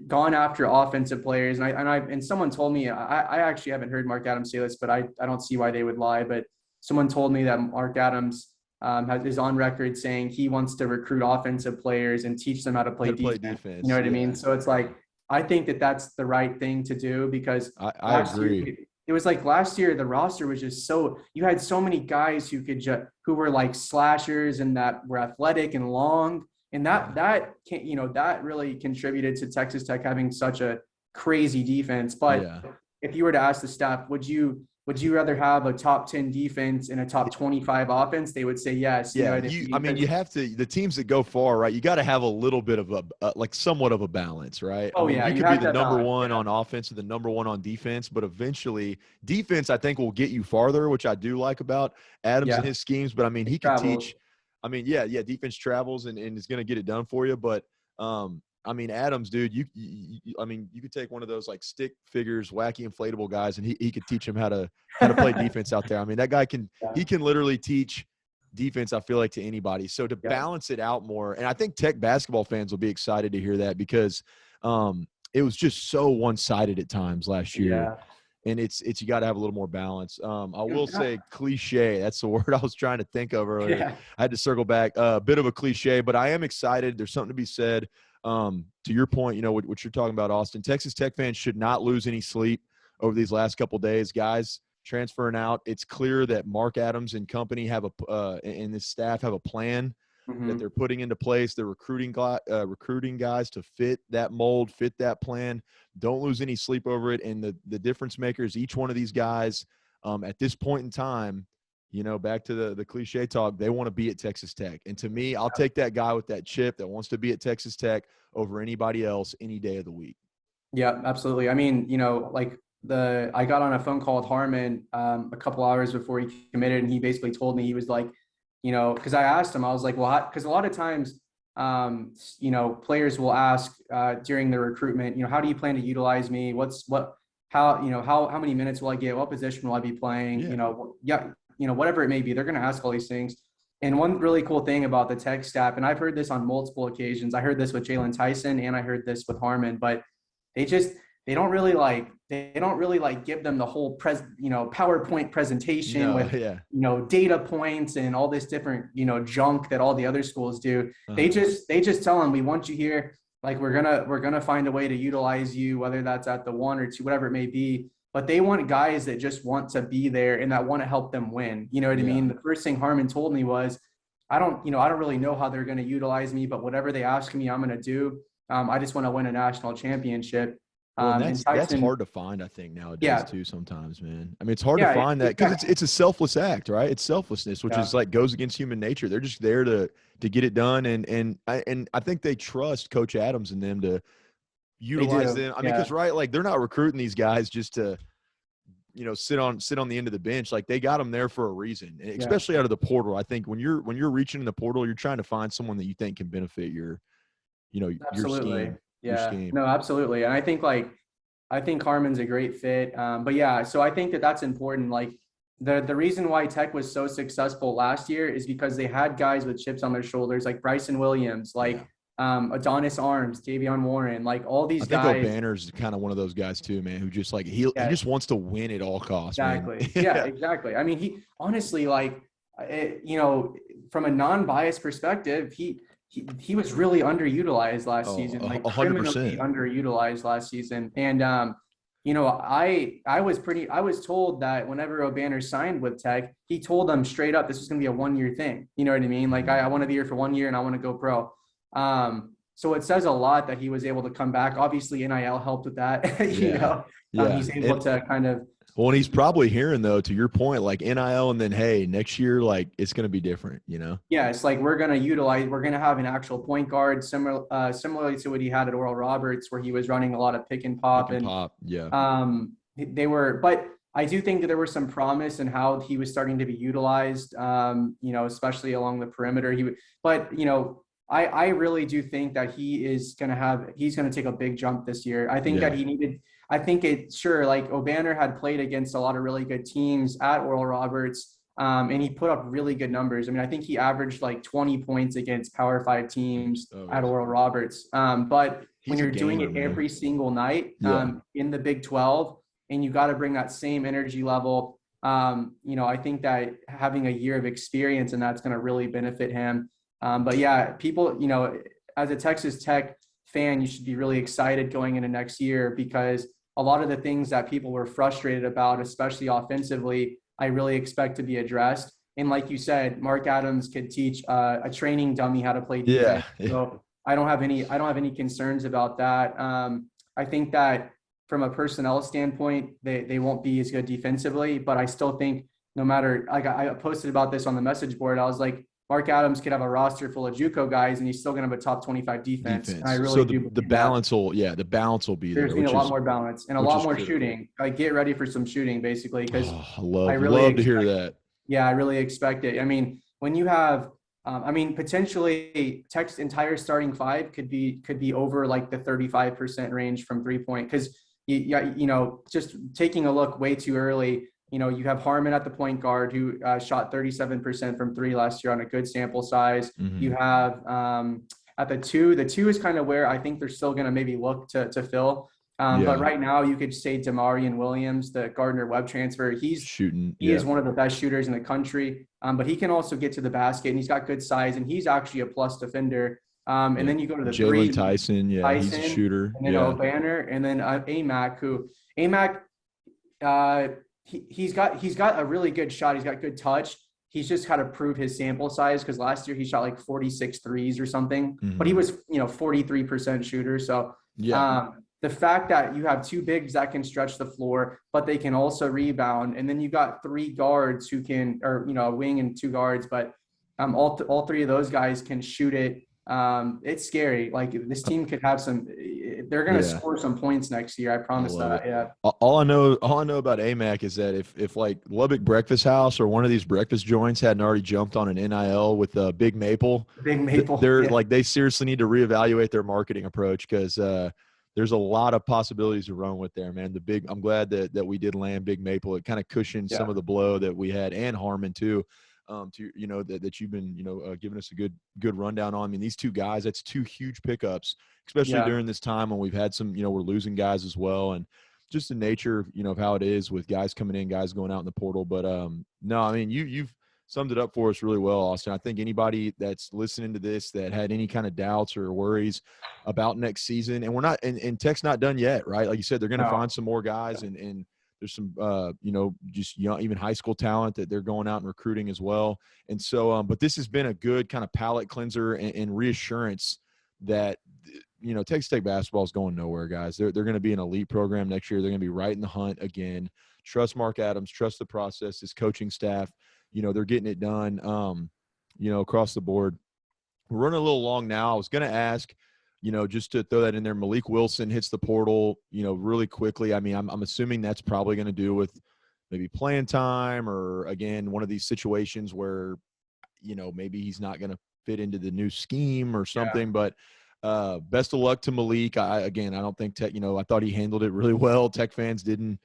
gone after offensive players. And someone told me, I actually haven't heard Mark Adams say this, but I don't see why they would lie. But someone told me that Mark Adams is on record saying he wants to recruit offensive players and teach them how to play defense. You know what I mean? So it's like, I think that that's the right thing to do, because I agree. It was like last year, the roster was just you had so many guys who were like slashers and that were athletic and long. And that really contributed to Texas Tech having such a crazy defense. But if you were to ask the staff, would you rather have a top 10 defense and a top 25 offense? They would say yes. Yeah. You have to, the teams that go far, right? You got to have a little bit of somewhat of a balance, right? You could be the number one on offense and the number one on defense, but eventually defense, I think, will get you farther, which I do like about Adams and his schemes. But I mean, he can teach. I mean, defense travels and is going to get it done for you. But I mean, Adams, dude, you could take one of those like stick figures, wacky inflatable guys, and he could teach him how to play defense out there. I mean, that guy can literally teach defense, I feel like, to anybody. So to balance it out more, and I think Tech basketball fans will be excited to hear that, because it was just so one-sided at times last year. Yeah. And it's you got to have a little more balance. I will say cliche. That's the word I was trying to think of earlier. Yeah. I had to circle back. A bit of a cliche, but I am excited. There's something to be said. To your point, what you're talking about, Austin, Texas Tech fans should not lose any sleep over these last couple of days. Guys, transferring out. It's clear that Mark Adams and company have and this staff have a plan that they're putting into place. They're recruiting guys to fit that mold, fit that plan. Don't lose any sleep over it. And the difference makers, each one of these guys at this point in time, back to the cliche talk, they want to be at Texas Tech. And to me, I'll take that guy with that chip that wants to be at Texas Tech over anybody else any day of the week. Yeah, absolutely. I mean, I got on a phone call with Harmon a couple hours before he committed, and he basically told me, he was like, because I asked him, I was like, well, because a lot of times, players will ask during the recruitment, how do you plan to utilize me? How many minutes will I get? What position will I be playing? Whatever it may be, they're going to ask all these things. And one really cool thing about the Tech staff, and I've heard this on multiple occasions, I heard this with Jalen Tyson and I heard this with Harmon, but they don't really give them the whole PowerPoint presentation with data points and all this different junk that all the other schools do. They just tell them, we want you here. Like, we're gonna find a way to utilize you, whether that's at the 1 or 2, whatever it may be. But they want guys that just want to be there and that want to help them win. You know what I mean? The first thing Harmon told me was, I don't really know how they're going to utilize me, but whatever they ask me, I'm going to do. I just want to win a national championship. Well, that's hard to find, I think, nowadays too. Sometimes, man. I mean, it's hard to find that because it's a selfless act, right? It's selflessness, which is like goes against human nature. They're just there to get it done, and I think they trust Coach Adams and them to utilize them. I mean, because like they're not recruiting these guys just to sit on the end of the bench. Like, they got them there for a reason, especially out of the portal. I think when you're reaching in the portal, you're trying to find someone that you think can benefit your scheme. Yeah, no, absolutely. And I think Harmon's a great fit. So I think that's important. Like, the reason why Tech was so successful last year is because they had guys with chips on their shoulders, like Bryson Williams, Adonis Arms, Davion Warren, like all these guys. I think O'Banner's kind of one of those guys too, man, who just like he just wants to win at all costs. Exactly. Yeah, exactly. I mean, he honestly, from a non-biased perspective, he was really underutilized last season, like 100% underutilized last season. And I was told that whenever O'Banner signed with Tech, he told them straight up this was going to be a 1-year thing. You know what I mean? Like, I want to be here for 1 year and I want to go pro. So it says a lot that he was able to come back. Obviously, NIL helped with that. He's able to kind of. Well, and he's probably hearing, though, to your point, like NIL, and then, hey, next year, like, it's going to be different, Yeah, it's like we're going to have an actual point guard similarly to what he had at Oral Roberts, where he was running a lot of pick and pop. But I do think that there was some promise in how he was starting to be utilized, especially along the perimeter. I really do think that he's going to take a big jump this year. I think like O'Banner had played against a lot of really good teams at Oral Roberts, and he put up really good numbers. I mean, I think he averaged like 20 points against Power 5 teams at Oral Roberts. But when you're doing it every single night in the Big 12, and you got to bring that same energy level, I think that having a year of experience, and that's going to really benefit him. People, as a Texas Tech fan, you should be really excited going into next year, because a lot of the things that people were frustrated about, especially offensively, I really expect to be addressed. And like you said, Mark Adams could teach a training dummy how to play defense. So I don't have any concerns about that. I think that from a personnel standpoint, they won't be as good defensively, but I still think no matter, like I posted about this on the message board, I was like, Mark Adams could have a roster full of JUCO guys, and he's still going to have a top 25 defense. And I really do. The balance will be there. There's been a lot more balance and a lot more shooting. Like, get ready for some shooting, basically, because I love to hear that. Yeah, I really expect it. I mean, when you have, potentially Tech's entire starting 5 could be over like the 35% range from 3-point, because just taking a look way too early. You have Harmon at the point guard, who shot 37% from 3 last year on a good sample size. Mm-hmm. You have at the 2 is kind of where I think they're still going to maybe look to fill. But right now you could say Demarian Williams, the Gardner-Webb transfer, he's shooting. He is one of the best shooters in the country, but he can also get to the basket, and he's got good size, and he's actually a plus defender. And then you go to the Jalen Tyson, he's a shooter. And then O'Banner, and then AMAC, he's got a really good shot. He's got good touch. He's just got to prove his sample size, because last year he shot like 46 threes or something, but he was 43% shooter. So the fact that you have two bigs that can stretch the floor, but they can also rebound, and then you got three guards who can, or a wing and two guards, but all three of those guys can shoot it. It's scary. Like, this team could have some. They're going to score some points next year. I promise that. Yeah. All I know about AMAC is that if like Lubbock Breakfast House or one of these breakfast joints hadn't already jumped on an NIL with Big Maple, they're like, they seriously need to reevaluate their marketing approach, because there's a lot of possibilities to run with there, man. I'm glad that we did land Big Maple. It kind of cushioned some of the blow that we had, and Harmon too. That you've been giving us a good rundown on. I mean, these two guys, that's two huge pickups, especially during this time when we've had some, we're losing guys as well, and just the nature of how it is with guys coming in, guys going out in the portal. But no, I mean, you've summed it up for us really well, Austin. I think anybody that's listening to this that had any kind of doubts or worries about next season, and we're not, and Tech's not done yet, right? Like you said, they're going to find some more guys, and there's some, just young, even high school talent that they're going out and recruiting as well. And so, but this has been a good kind of palate cleanser and reassurance that, Texas Tech basketball is going nowhere, guys. They're going to be an elite program next year. They're going to be right in the hunt again. Trust Mark Adams, trust the process, his coaching staff. They're getting it done, across the board. We're running a little long now. I was going to ask, just to throw that in there, Malik Wilson hits the portal, really quickly. I mean, I'm assuming that's probably going to do with maybe playing time, or, again, one of these situations where, maybe he's not going to fit into the new scheme or something. But best of luck to Malik. I don't think Tech, I thought he handled it really well. Tech fans didn't,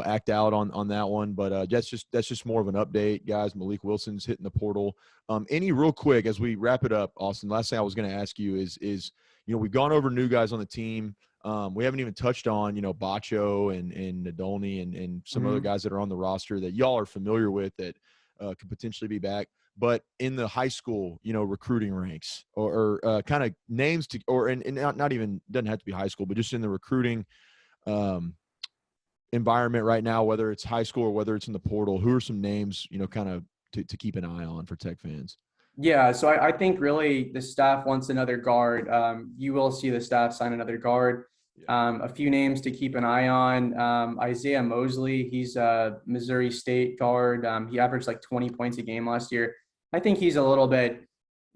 act out on that one. But that's just more of an update, guys. Malik Wilson's hitting the portal. Any real quick, as we wrap it up, Austin, last thing I was going to ask you is we've gone over new guys on the team. We haven't even touched on, Bacho and Nadolny and some other guys that are on the roster that y'all are familiar with that could potentially be back. But in the high school, recruiting ranks or kind of names to, or and not even, doesn't have to be high school, but just in the recruiting environment right now, whether it's high school or whether it's in the portal, who are some names, kind of to keep an eye on for Tech fans? Yeah, so I think really the staff wants another guard. You will see the staff sign another guard. A few names to keep an eye on. Isaiah Mosley, he's a Missouri State guard. He averaged like 20 points a game last year. I think he's a little bit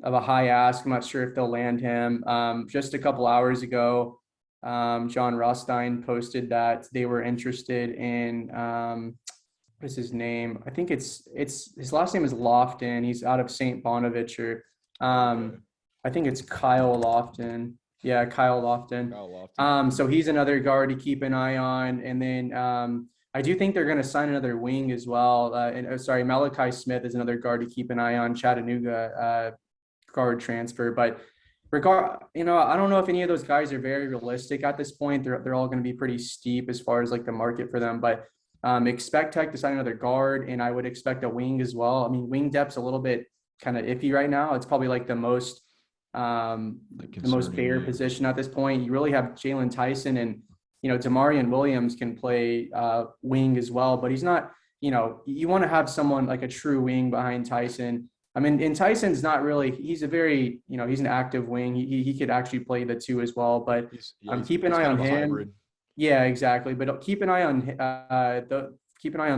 of a high ask. I'm not sure if they'll land him. Just a couple hours ago, John Rothstein posted that they were interested in what is his name? I think it's his last name is Lofton. He's out of St. Bonaventure. I think it's Kyle Lofton. Yeah, Kyle Lofton. So he's another guard to keep an eye on. And then I do think they're going to sign another wing as well. Malachi Smith is another guard to keep an eye on. Chattanooga guard transfer. But I don't know if any of those guys are very realistic at this point. They're all going to be pretty steep as far as like the market for them. But expect Tech to sign another guard, and I would expect a wing as well. I mean, wing depth's a little bit kind of iffy right now. It's probably like the most bare position at this point. You really have Jalen Tyson, and Demarian Williams can play wing as well, but he's not. You want to have someone like a true wing behind Tyson. I mean, and Tyson's not really. He's a very he's an active wing. He could actually play the two as well. But keep an eye on him. Hybrid. Yeah, exactly. But keep an eye on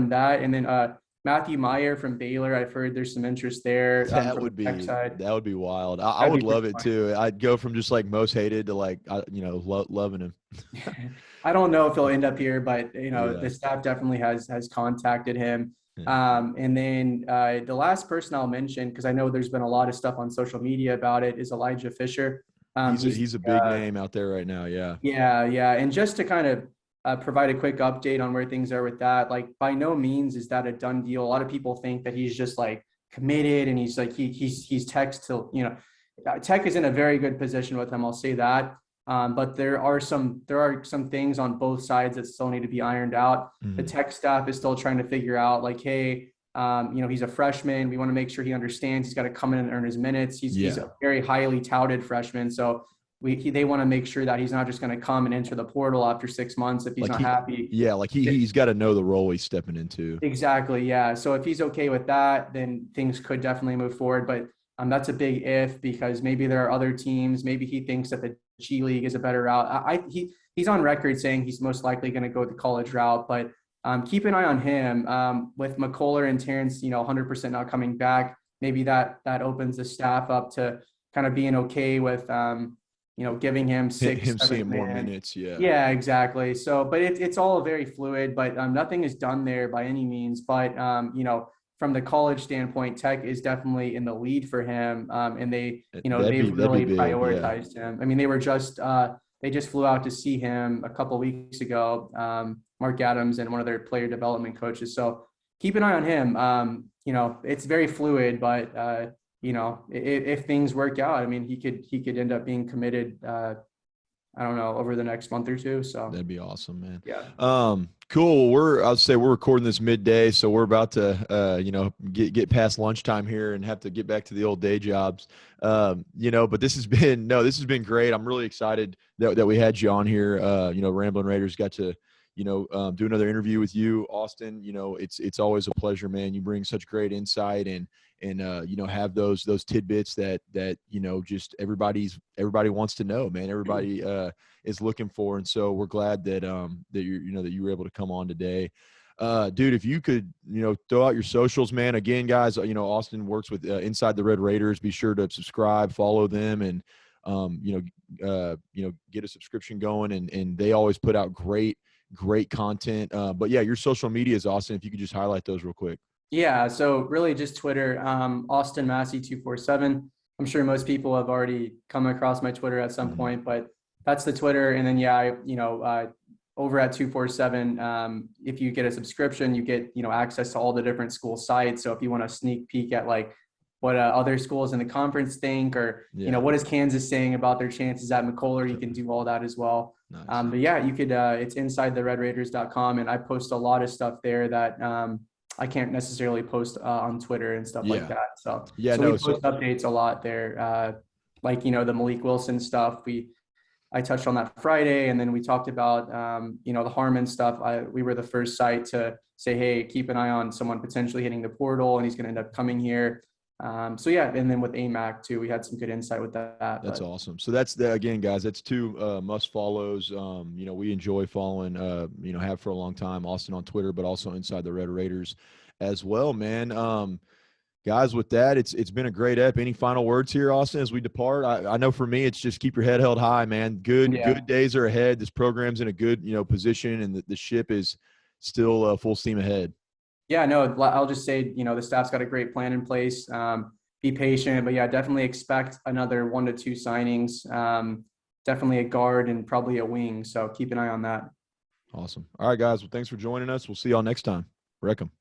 that, and then Matthew Meyer from Baylor. I've heard there's some interest there. That would be wild. I would love it too. I'd go from just like most hated to like loving him. I don't know if he'll end up here, but the staff definitely has contacted him. And then the last person I'll mention, because I know there's been a lot of stuff on social media about it, is Elijah Fisher. He's a big name out there right now. Yeah. And just to kind of provide a quick update on where things are with that, like by no means is that a done deal. A lot of people think that he's just like committed and he's like, he's Tech's till, Tech is in a very good position with him. I'll say that. But there are some things on both sides that still need to be ironed out. Mm-hmm. The Tech staff is still trying to figure out like, hey, he's a freshman. We want to make sure he understands he's got to come in and earn his minutes. He's a very highly touted freshman. So they want to make sure that he's not just going to come and enter the portal after 6 months if he's not happy. Yeah, like he's got to know the role he's stepping into. Exactly. Yeah. So if he's okay with that, then things could definitely move forward. But that's a big if, because maybe there are other teams. Maybe he thinks that the G League is a better route. He's on record saying he's most likely going to go the college route, but keep an eye on him. With McCullar and Terrence, 100% not coming back. Maybe that opens the staff up to kind of being okay with giving him him seeing more minutes. Yeah, exactly. So, but it's all very fluid, but nothing is done there by any means. But from the college standpoint, Tech is definitely in the lead for him, and they've really prioritized him. I mean, they just flew out to see him a couple of weeks ago, Mark Adams and one of their player development coaches. So keep an eye on him. It's very fluid, but if things work out, I mean, he could end up being committed, I don't know, over the next month or two. So that'd be awesome, man. Yeah. Cool. I'll say we're recording this midday, so we're about to, get past lunchtime here and have to get back to the old day jobs. But this has been great. I'm really excited that we had you on here. Ramblin' Raiders got to, do another interview with you, Austin. It's always a pleasure, man. You bring such great insight and have those tidbits that just everybody wants to know, man. Everybody is looking for, and so we're glad that that you were able to come on today. Dude, if you could throw out your socials, man. Again, guys, Austin works with Inside the Red Raiders. Be sure to subscribe, follow them, and get a subscription going, and they always put out great content. But yeah, your social media is Austin. If you could just highlight those real quick. Yeah, so really just Twitter, Austin Massey 247. I'm sure most people have already come across my Twitter at some point, but that's the Twitter. And then over at 247, if you get a subscription, you get access to all the different school sites. So if you want a sneak peek at like what other schools in the conference think, or what is Kansas saying about their chances at McCullar, you can do all that as well. Nice. But yeah, you could. It's InsideTheRedRaiders.com, and I post a lot of stuff there that I can't necessarily post on Twitter and stuff like that. So we post updates a lot there. Like, the Malik Wilson stuff. I touched on that Friday, and then we talked about, the Harmon stuff. We were the first site to say, hey, keep an eye on someone potentially hitting the portal, and he's going to end up coming here. And then with AMAC too, we had some good insight with that. That's awesome. So again, guys, that's two must follows. We enjoy following, have for a long time, Austin on Twitter, but also Inside the Red Raiders as well, man. Guys, with that, it's been a great ep. Any final words here, Austin, as we depart? I know for me, it's just keep your head held high, man. Good days are ahead. This program's in a good, position, and the ship is still full steam ahead. Yeah, no, I'll just say, the staff's got a great plan in place. Be patient, but yeah, definitely expect another 1 to 2 signings. Definitely a guard and probably a wing. So keep an eye on that. Awesome. All right, guys. Well, thanks for joining us. We'll see y'all next time. Wreck 'em.